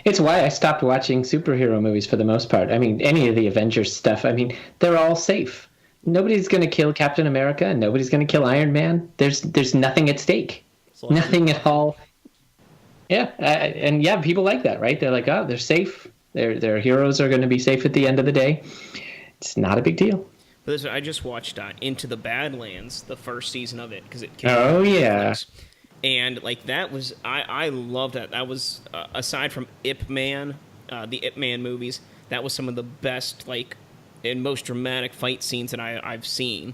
It's why I stopped watching superhero movies for the most part. I mean, any of the Avengers stuff, I mean, they're all safe. Nobody's going to kill Captain America, and nobody's going to kill Iron Man. There's nothing at stake. Nothing at all. Yeah, and yeah, people like that, right? They're like, oh, they're safe. Their heroes are going to be safe at the end of the day. It's not a big deal. But listen, I just watched Into the Badlands, the first season of it, because it came out. Oh, yeah. Netflix. And, like, that was... I loved that. That was, aside from Ip Man, the Ip Man movies, that was some of the best, like, and most dramatic fight scenes that I've seen.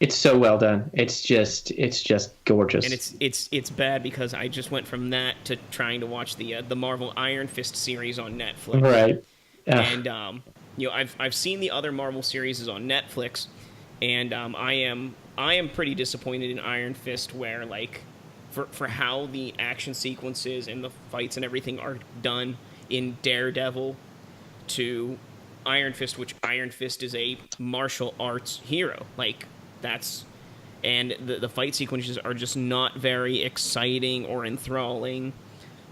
It's so well done. It's just gorgeous. And it's bad because I just went from that to trying to watch the Marvel Iron Fist series on Netflix. Right. And, you know, I've seen the other Marvel series on Netflix, and I am I am pretty disappointed in Iron Fist, where like for how the action sequences and the fights and everything are done in Daredevil to Iron Fist, which Iron Fist is a martial arts hero. Like, that's... And the fight sequences are just not very exciting or enthralling.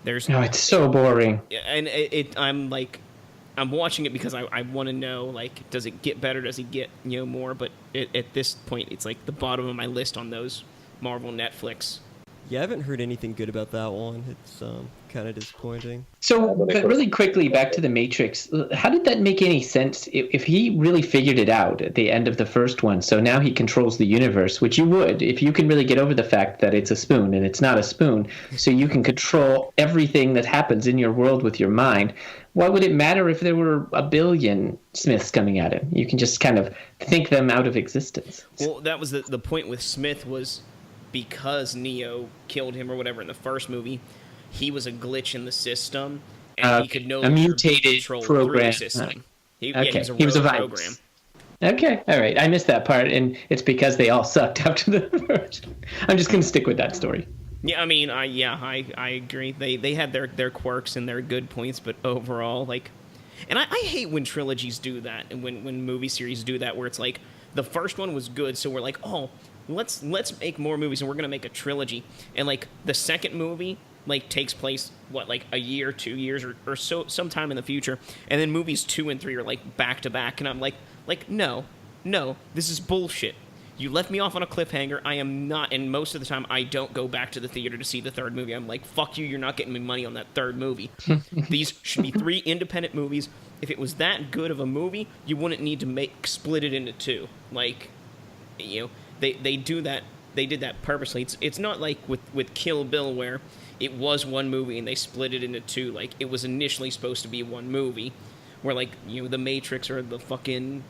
No, it's so boring. And I'm watching it because I want to know, like, does it get better? Does it get, more? But at this point, it's like the bottom of my list on those Marvel Netflix. Yeah, I haven't heard anything good about that one. It's kind of disappointing. So, but really quickly, back to the Matrix. How did that make any sense? If he really figured it out at the end of the first one, so now he controls the universe, which you would, if you can really get over the fact that it's a spoon and it's not a spoon, so you can control everything that happens in your world with your mind. Why would it matter if there were a billion Smiths coming at him? You can just kind of think them out of existence. Well, that was the point with Smith, was because Neo killed him or whatever in the first movie, he was a glitch in the system, and he could no longer mutated control program. through the system. He was a program. virus. Okay, all right. I missed that part, and it's because they all sucked after the first. I'm just going to stick with that story. Yeah, I mean, I agree. They had their quirks and their good points, but overall, like... And I hate when trilogies do that, and when movie series do that, where it's like, the first one was good, so we're like, oh... Let's make more movies, and we're gonna make a trilogy. And like the second movie, like takes place like a year, 2 years, or so sometime in the future. And then movies 2 and 3 are like back to back, and I'm like no, this is bullshit. You left me off on a cliffhanger. I am not, and most of the time I don't go back to the theater to see the third movie. I'm like, fuck you, you're not getting me money on that third movie. These should be 3 independent movies. If it was that good of a movie, you wouldn't need to split it into 2. Like, They do that. They did that purposely. It's not like with Kill Bill, where it was one movie and they split it into 2. Like, it was initially supposed to be one movie, where like The Matrix or the fucking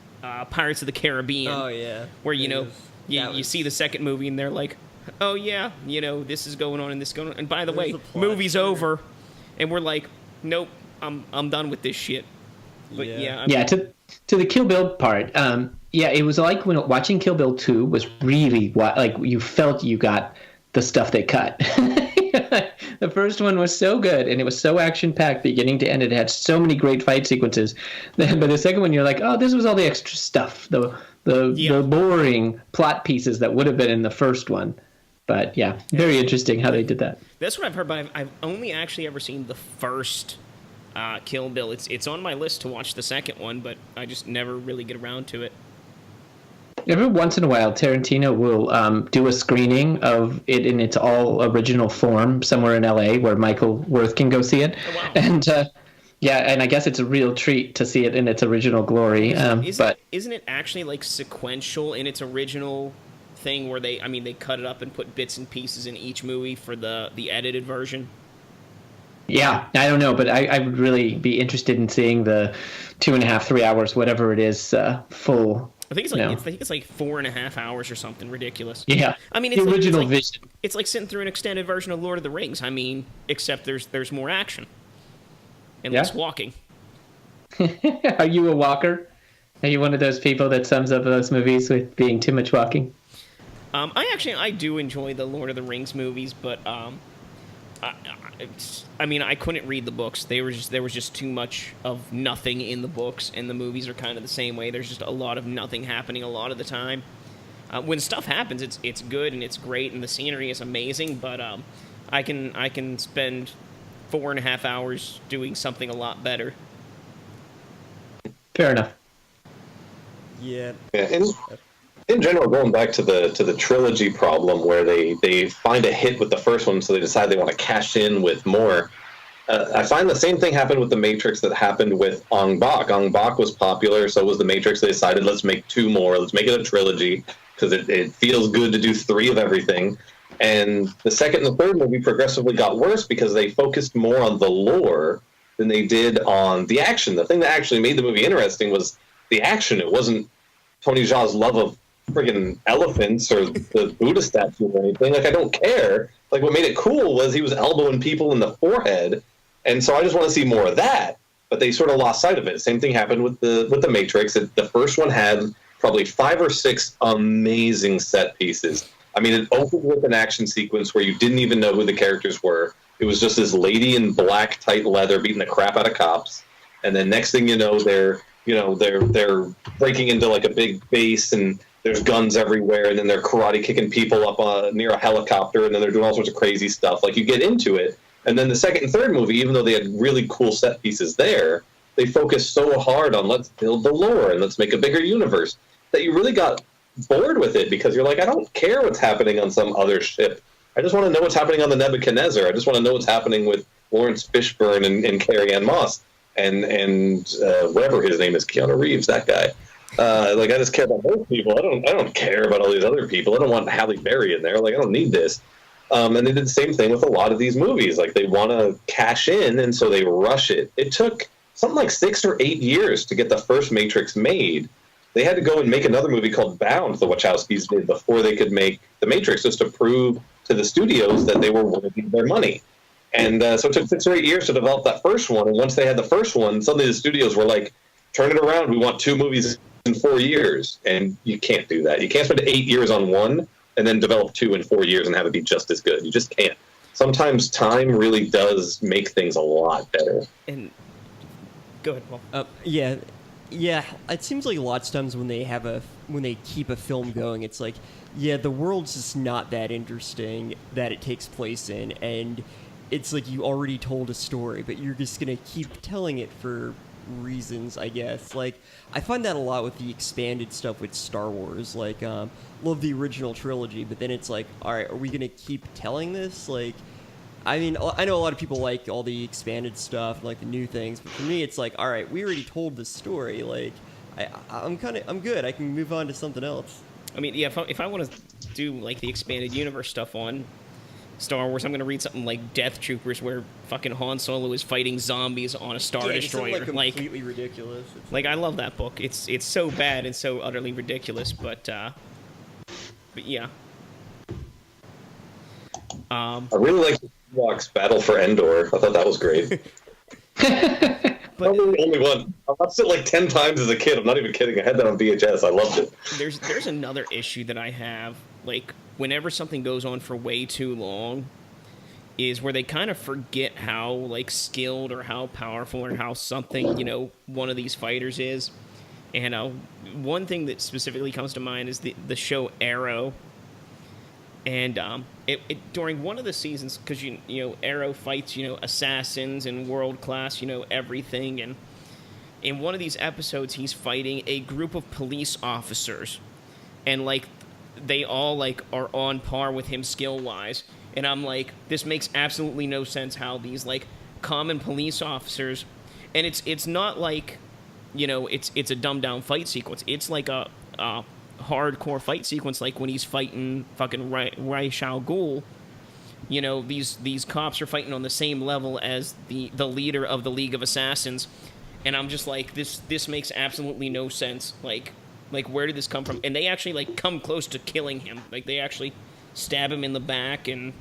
Pirates of the Caribbean. Oh yeah. Where you see the second movie and they're like, oh yeah, this is going on and this is going on, and by the way, movie's over, and we're like, nope, I'm done with this shit. But to the Kill Bill part. It was like when watching Kill Bill 2 was really like you felt you got the stuff they cut. The first one was so good, and it was so action-packed beginning to end. It had so many great fight sequences. But the second one, you're like, oh, this was all the extra stuff, the boring plot pieces that would have been in the first one. But yeah, very interesting how they did that. That's what I've heard, but I've only actually ever seen the first Kill Bill. It's on my list to watch the second one, but I just never really get around to it. Every once in a while, Tarantino will do a screening of it in its all original form somewhere in LA where Michael Worth can go see it. Oh, wow. And and I guess it's a real treat to see it in its original glory. Isn't it actually like sequential in its original thing, where they cut it up and put bits and pieces in each movie for the edited version? Yeah, I don't know, but I would really be interested in seeing the 2.5, 3 hours, whatever it is, full. I think it's like 4.5 hours or something ridiculous. Yeah, I mean, it's the original vision. It's like sitting through an extended version of Lord of the Rings. I mean, except there's more action and less walking. Are you a walker? Are you one of those people that sums up those movies with being too much walking? I do enjoy the Lord of the Rings movies, but I couldn't read the books. There was just too much of nothing in the books, and the movies are kind of the same way. There's just a lot of nothing happening a lot of the time. When stuff happens, it's good and it's great, and the scenery is amazing. But I can spend 4.5 hours doing something a lot better. Fair enough. Yeah. In general, going back to the trilogy problem, where they find a hit with the first one, so they decide they want to cash in with more. I find the same thing happened with The Matrix that happened with Ong Bak. Ong Bak was popular, so was The Matrix. They decided, let's make 2 more. Let's make it a trilogy, because it feels good to do 3 of everything. And the second and the third movie progressively got worse because they focused more on the lore than they did on the action. The thing that actually made the movie interesting was the action. It wasn't Tony Jaa's love of friggin' elephants or the Buddha statue or anything. Like, I don't care. Like, what made it cool was he was elbowing people in the forehead, and so I just want to see more of that. But they sort of lost sight of it. Same thing happened with the Matrix. The first one had probably 5 or 6 amazing set pieces. I mean, it opened with an action sequence where you didn't even know who the characters were. It was just this lady in black tight leather beating the crap out of cops, and then next thing you know, they're breaking into like a big base, and there's guns everywhere, and then they're karate kicking people up near a helicopter, and then they're doing all sorts of crazy stuff. Like, you get into it, and then the second and third movie, even though they had really cool set pieces there, they focused so hard on let's build the lore and let's make a bigger universe that you really got bored with it, because you're like, I don't care what's happening on some other ship. I just want to know what's happening on the Nebuchadnezzar. I just want to know what's happening with Lawrence Fishburne and Carrie-Anne Moss and whatever his name is, Keanu Reeves, that guy. Like, I just care about those people. I don't care about all these other people. I don't want Halle Berry in there. Like, I don't need this. And they did the same thing with a lot of these movies. Like, they want to cash in, and so they rush it. It took something like 6 or 8 years to get the first Matrix made. They had to go and make another movie called Bound, the Wachowskis did, before they could make The Matrix, just to prove to the studios that they were worthy of their money. And so it took 6 or 8 years to develop that first one. And once they had the first one, suddenly the studios were like, turn it around. We want 2 movies in 4 years. And you can't do that. You can't spend 8 years on one and then develop 2 in 4 years and have it be just as good. You just can't. Sometimes time really does make things a lot better. And go ahead, Paul. Yeah, it seems like lots of times when they keep a film going, it's like, yeah, the world's just not that interesting that it takes place in, and it's like you already told a story, but you're just gonna keep telling it for reasons, I guess. Like, I find that a lot with the expanded stuff with Star Wars. Like, love the original trilogy, but then it's like, all right, are we gonna keep telling this? Like, I mean, I know a lot of people like all the expanded stuff, like the new things, but for me, it's like, all right, we already told the story. Like, I'm good. I can move on to something else. I mean, yeah, if I want to do like the expanded universe stuff on Star Wars, I'm going to read something like Death Troopers, where fucking Han Solo is fighting zombies on a Star Destroyer. It's like completely ridiculous. Like, I love that book. It's so bad and so utterly ridiculous, but yeah. I really like Ewok's Battle for Endor. I thought that was great. Probably the only one. I watched it like 10 times as a kid. I'm not even kidding. I had that on VHS. I loved it. There's another issue that I have. Like, whenever something goes on for way too long, is where they kind of forget how, like, skilled or how powerful or how something, one of these fighters is. And one thing that specifically comes to mind is the show Arrow. And during one of the seasons, because Arrow fights assassins and world class everything, and in one of these episodes he's fighting a group of police officers, and like they all like are on par with him skill wise, and I'm like, this makes absolutely no sense how these like common police officers, and it's not like it's a dumbed down fight sequence. It's like a hardcore fight sequence, like when he's fighting fucking Ra's al Ghul. These cops are fighting on the same level as the leader of the League of Assassins, and I'm just like, this makes absolutely no sense. Like where did this come from? And they actually like come close to killing him. Like, they actually stab him in the back, and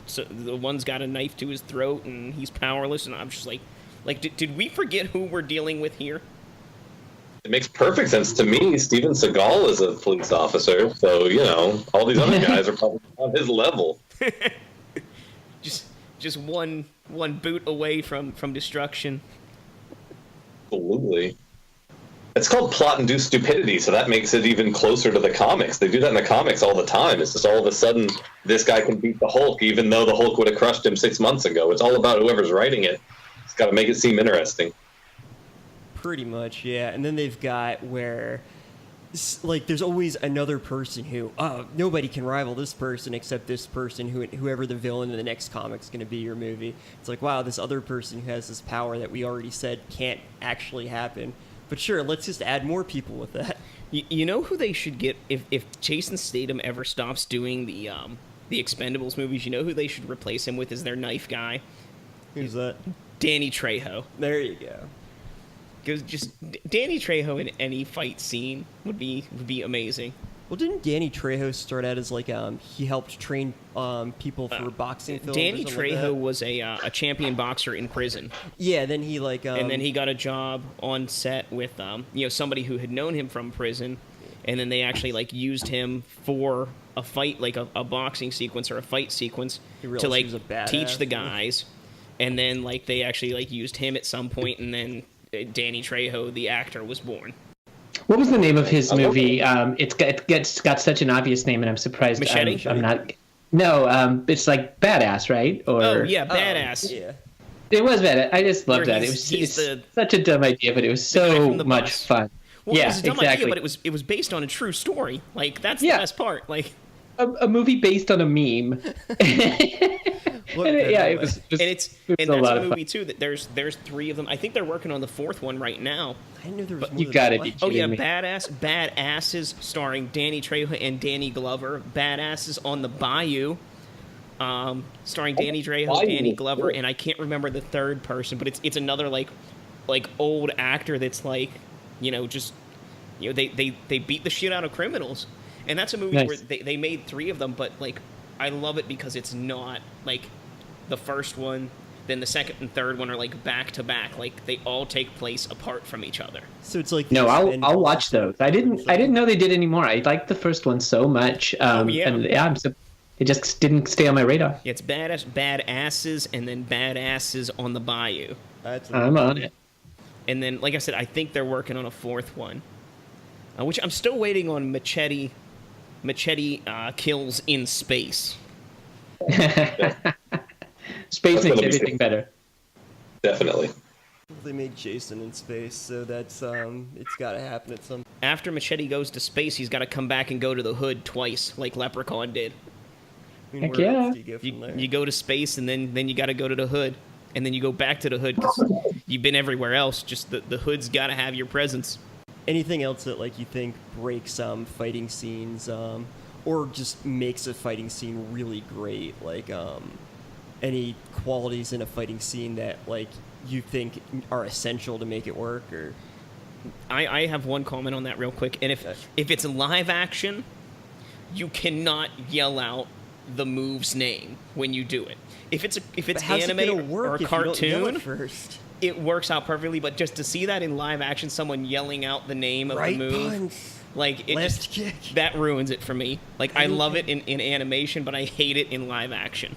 so the one's got a knife to his throat and he's powerless, and I'm just like did we forget who we're dealing with here? It makes perfect sense to me. Steven Seagal is a police officer, so all these other guys are probably on his level. just one boot away from destruction. Absolutely. It's called plot-induced stupidity, so that makes it even closer to the comics. They do that in the comics all the time. It's just all of a sudden this guy can beat the Hulk, even though the Hulk would have crushed him 6 months ago. It's all about whoever's writing it. It's got to make it seem interesting. Pretty much, yeah. And then they've got where, like, there's always another person who, nobody can rival this person except this person, whoever the villain in the next comic's going to be your movie. It's like, wow, this other person who has this power that we already said can't actually happen. But sure, let's just add more people with that. You know who they should get if Jason Statham ever stops doing the Expendables movies? You know who they should replace him with as their knife guy? Who's that? Danny Trejo. There you go. Because just Danny Trejo in any fight scene would be amazing. Well, didn't Danny Trejo start out as like he helped train people for boxing films? Danny or something Trejo like was a champion boxer in prison, that? Yeah, then he like and then he got a job on set with somebody who had known him from prison, and then they actually like used him for a fight, like a boxing sequence or a fight sequence He realized to he like was a badass. teach the guys, and then like they actually like used him at some point, and then Danny Trejo, the actor, was born. What was the name of his movie? It's got such an obvious name, and I'm surprised. Machete? I'm not. No, it's like Badass, right? Or Oh yeah, badass. Yeah. it was Badass. I just loved Where that. he's It's such a dumb idea, but it was guy so from The much Boss. fun. Well, yeah, it was a dumb exactly. idea, but it was based on a true story. Like that's the Yeah. best part. Like, a movie based on a meme. What And better it way? was and it's it was and a that's lot a of movie too. That there's 3 of them. I think they're working on the 4th one right now. I didn't know there was more You than gotta one. be Oh yeah, kidding me. Badasses, starring Danny Trejo and Danny Glover. Badasses on the Bayou, starring Danny Trejo, Bayou. Danny Glover, and I can't remember the third person, but it's another like old actor that's like, just they beat the shit out of criminals, and that's a movie Nice. where they made 3 of them, but like I love it because it's not like the first one. Then the second and third one are like back to back, like they all take place apart from each other. So it's like No, the I'll spin-off watch those. I didn't know they did anymore. I liked the first one so much. yeah. And it just didn't stay on my radar. Yeah, it's badasses, and then badasses on the Bayou, That's I'm on it. and then like I said, I think they're working on a 4th one, which I'm still waiting on. Machete kills in space. Space That's makes gonna be everything sick. better. Definitely. They made Jason in space, so that's it's got to happen at some. After Machete goes to space, he's got to come back and go to the hood twice, like Leprechaun did. I mean, Heck where yeah. else do you go from there? You go to space, and then you got to go to the hood, and then you go back to the hood because you've been everywhere else. Just the hood's got to have your presence. Anything else that like you think breaks fighting scenes, or just makes a fighting scene really great? Like any qualities in a fighting scene that like you think are essential to make it work, or I have one comment on that real quick, and if it's live action, you cannot yell out the move's name when you do it. If it's But how's it anime gonna work or if you don't yell cartoon, it first? it works out perfectly. But just to see that in live action, someone yelling out the name of Right the move, punch, like it left just kick. that ruins it for me. Like I love it in animation, but I hate it in live action.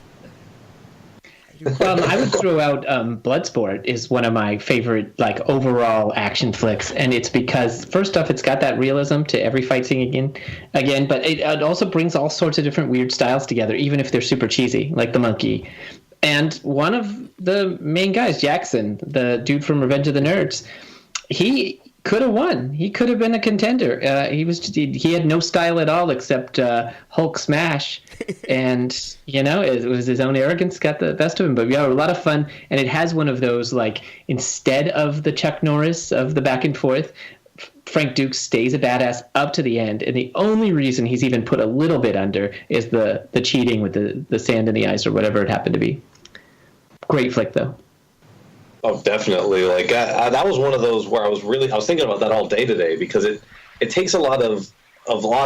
I would throw out Bloodsport is one of my favorite like overall action flicks, and it's because first off, it's got that realism to every fight scene again, but it also brings all sorts of different weird styles together, even if they're super cheesy, like the monkey. And one of the main guys, Jackson, the dude from Revenge of the Nerds, he could have won. He could have been a contender. He had no style at all except Hulk smash, and it was his own arrogance got the best of him. But yeah, a lot of fun, and it has one of those like instead of the Chuck Norris of the back and forth, Frank Dukes stays a badass up to the end, and the only reason he's even put a little bit under is the cheating with the sand in the eyes or whatever it happened to be. Great flick though. Oh, definitely. Like that was one of those where I was thinking about that all day today, because it takes a lot of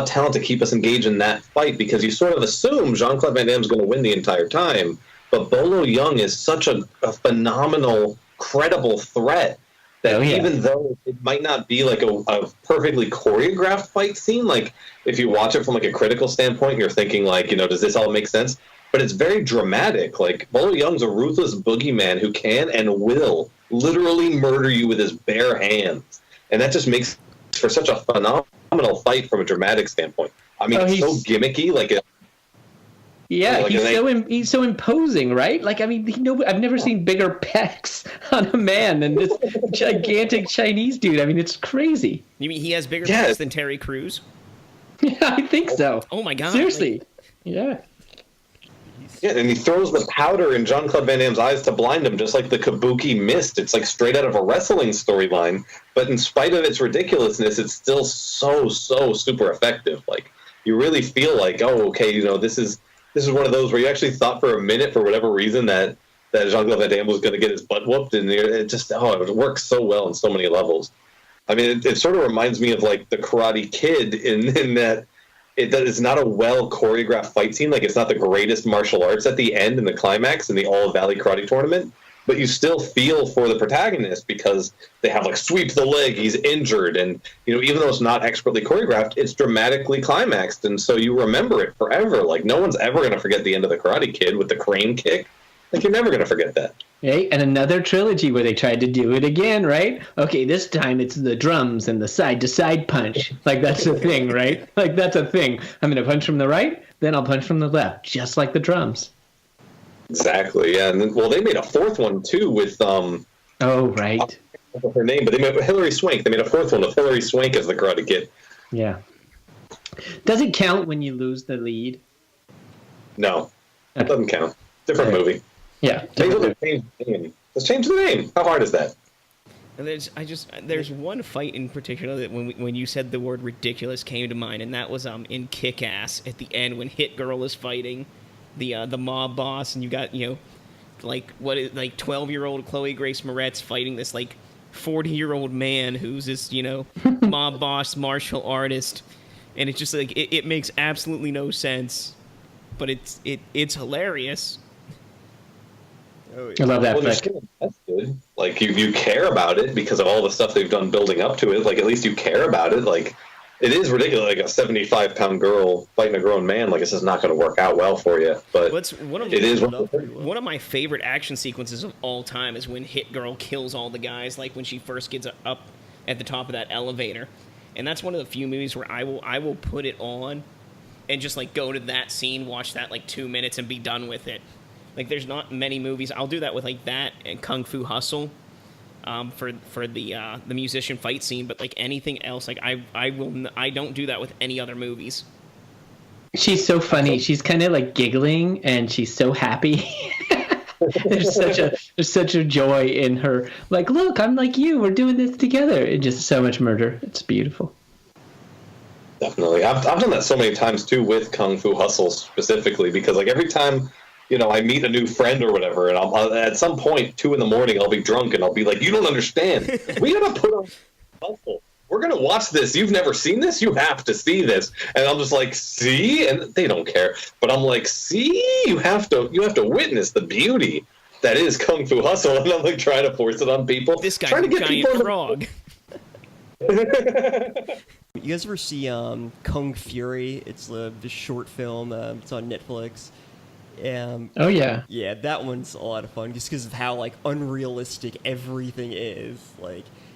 talent to keep us engaged in that fight, because you sort of assume Jean-Claude Van Damme's going to win the entire time, but Bolo Young is such a phenomenal, credible threat that even though it might not be like a perfectly choreographed fight scene, like if you watch it from like a critical standpoint, you're thinking like, does this all make sense? But it's very dramatic. Like Bolo Young's a ruthless boogeyman who can and will literally murder you with his bare hands, and that just makes for such a phenomenal fight from a dramatic standpoint. I mean, it's so gimmicky. He's so imposing, right? Like, I mean, I've never seen bigger pecs on a man than this gigantic Chinese dude. I mean, it's crazy. You mean he has bigger pecs than Terry Crews? Yeah, I think so. Oh my god! Seriously, yeah. Yeah, and he throws the powder in Jean-Claude Van Damme's eyes to blind him, just like the Kabuki mist. It's like straight out of a wrestling storyline, but in spite of its ridiculousness, it's still so super effective. Like you really feel like, oh, okay, this is one of those where you actually thought for a minute, for whatever reason, that Jean-Claude Van Damme was going to get his butt whooped, and it works so well on so many levels. I mean, it sort of reminds me of like the Karate Kid in that it's not a well choreographed fight scene. Like, it's not the greatest martial arts at the end in the climax in the All Valley Karate Tournament, but you still feel for the protagonist because they have like sweep the leg, he's injured, and even though it's not expertly choreographed, it's dramatically climaxed, and so you remember it forever. Like, no one's ever going to forget the end of the Karate Kid with the crane kick. Like, you're never going to forget that. Hey, and another trilogy where they tried to do it again, right? Okay, this time it's the drums and the side-to-side punch. Like, that's a thing, right? Like, that's a thing. I'm going to punch from the right, then I'll punch from the left, just like the drums. Exactly, yeah. And then, well, they made a fourth one, too, with... Oh, right. I don't know her name, but they made Hilary Swank. They made a fourth one with Hilary Swank as the Karate Kid. Yeah. Does it count when you lose the lead? No, it doesn't count. Different movie. Yeah. Let's change the name. How hard is that? And there's one fight in particular that when you said the word ridiculous came to mind, and that was in Kick-Ass at the end when Hit Girl is fighting the mob boss, and you got 12-year-old Chloe Grace Moretz fighting this 40-year-old man who's this mob boss martial artist, and it's just it makes absolutely no sense, but it's hilarious. Oh, yeah. I love that flick. Like, you care about it because of all the stuff they've done building up to it. Like, at least you care about it. Like, it is ridiculous. Like, a 75-pound girl fighting a grown man. Like, it's just not going to work out well for you. But one of my favorite action sequences of all time is when Hit Girl kills all the guys. Like, when she first gets up at the top of that elevator, and that's one of the few movies where I will put it on and just go to that scene, watch that 2 minutes, and be done with it. Like, there's not many movies. I'll do that with that and Kung Fu Hustle, for the musician fight scene. But anything else, I don't do that with any other movies. She's so funny. She's kind of giggling, and she's so happy. there's such a joy in her. Like, look, I'm like you. We're doing this together. It's just so much murder. It's beautiful. Definitely, I've done that so many times too with Kung Fu Hustle specifically, because every time I meet a new friend or whatever, and I'll at some point 2 a.m, I'll be drunk and I'll be like, "You don't understand. We gotta put on Hustle. We're gonna watch this. You've never seen this. You have to see this." And I'm just like, "See?" And they don't care, but I'm like, "See? You have to witness the beauty that is Kung Fu Hustle." And I'm trying to force it on people. This guy's trying to a get giant frog. You guys ever see Kung Fury? It's the short film. It's on Netflix. Oh yeah. Yeah, that one's a lot of fun just because of how unrealistic everything is.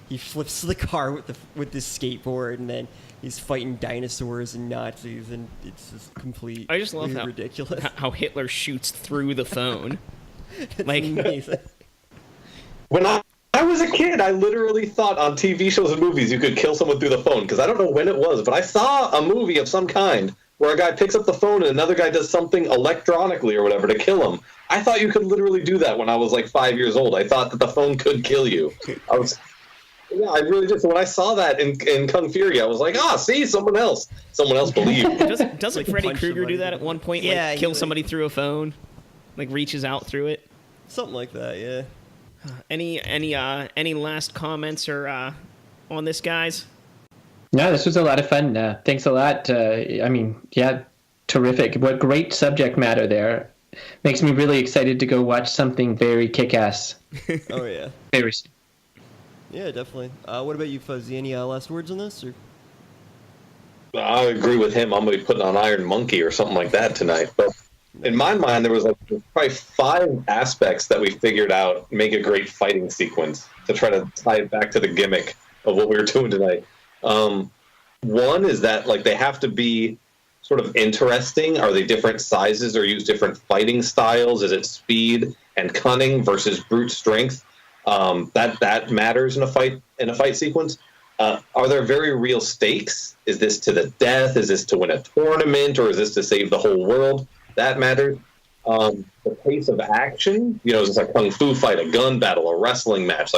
He flips the car with this skateboard, and then he's fighting dinosaurs and Nazis, and it's just complete. I just love ridiculous. how Hitler shoots through the phone. Amazing. When I was a kid, I literally thought on TV shows and movies you could kill someone through the phone, because I don't know when it was, but I saw a movie of some kind where a guy picks up the phone and another guy does something electronically or whatever to kill him. I thought you could literally do that when I was 5 years old. I thought that the phone could kill you. I really did. So when I saw that in Kung Fury, I was like, see, someone else believed. Doesn't Freddy Krueger do that at one point? Yeah, kill somebody through a phone, reaches out through it. Something like that, yeah. Any last comments or on this, guys? No, this was a lot of fun. Thanks a lot. Terrific. What great subject matter there. Makes me really excited to go watch something very kick-ass. Oh, yeah. Very soon. Yeah, definitely. What about you, Fuzzy? Any last words on this? Or? I agree with him. I'm going to be putting on Iron Monkey or something like that tonight. But in my mind, there was probably 5 aspects that we figured out make a great fighting sequence to try to tie it back to the gimmick of what we were doing tonight. One is that they have to be sort of interesting. Are they different sizes or use different fighting styles? Is it speed and cunning versus brute strength? That matters in a fight sequence. Are there very real stakes? Is this to the death? Is this to win a tournament, or is this to save the whole world? That matters. The pace of action, is this a kung fu fight, a gun battle, a wrestling match?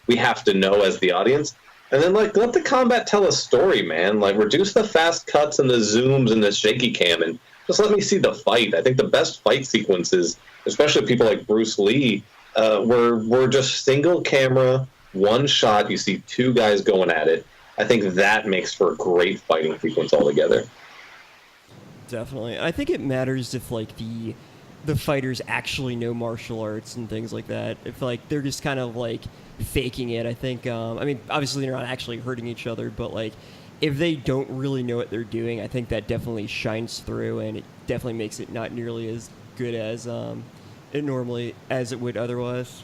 We have to know as the audience. And then, let the combat tell a story, man. Reduce the fast cuts and the zooms and the shaky cam, and just let me see the fight. I think the best fight sequences, especially people like Bruce Lee, were just single camera, one shot. You see 2 guys going at it. I think that makes for a great fighting sequence altogether. Definitely. I think it matters if like the fighters actually know martial arts and things like that. If like they're just kind of like faking it, I think. I mean, obviously they're not actually hurting each other, but like if they don't really know what they're doing, I think that definitely shines through, and it definitely makes it not nearly as good as it would otherwise.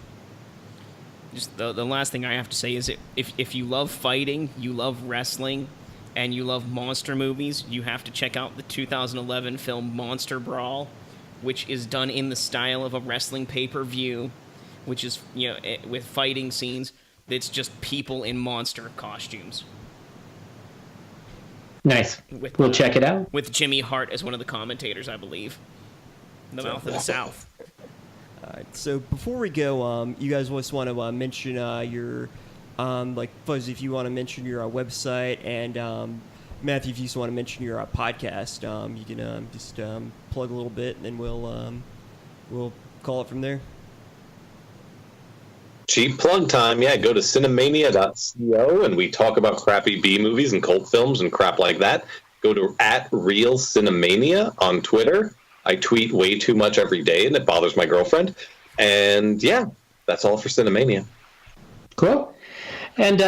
Just the last thing I have to say is if you love fighting, you love wrestling, and you love monster movies, you have to check out the 2011 film Monster Brawl, which is done in the style of a wrestling pay-per-view, which is, with fighting scenes. It's just people in monster costumes. Nice. We'll check it out. With Jimmy Hart as one of the commentators, I believe. The Mouth of the South. All right, so before we go, you guys just want to mention your, like Fuzzy, if you want to mention your website, and Matthew, if you just want to mention your podcast, you can just plug a little bit, and then we'll call it from there. Cheap plug time, yeah. Go to cinemania.co, and we talk about crappy B movies and cult films and crap like that. Go to @RealCinemania on Twitter. I tweet way too much every day, and it bothers my girlfriend. And yeah, that's all for Cinemania. Cool. And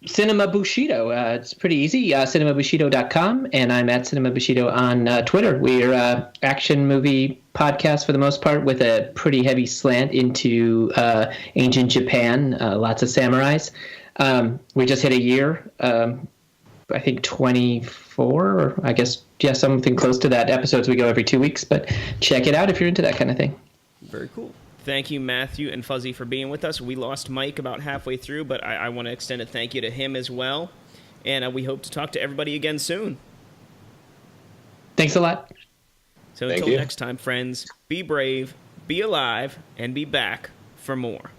Cinema Bushido. It's pretty easy. CinemaBushido.com, and I'm at Cinema Bushido on Twitter. We're an action movie podcast for the most part, with a pretty heavy slant into ancient Japan. Lots of samurais. We just hit a year. I think 24, or I guess, yeah, something close to that. Episodes we go every 2 weeks, but check it out if you're into that kind of thing. Very cool. Thank you, Matthew and Fuzzy, for being with us. We lost Mike about halfway through, but I want to extend a thank you to him as well. And we hope to talk to everybody again soon. Thanks a lot. So until next time, friends, be brave, be alive, and be back for more.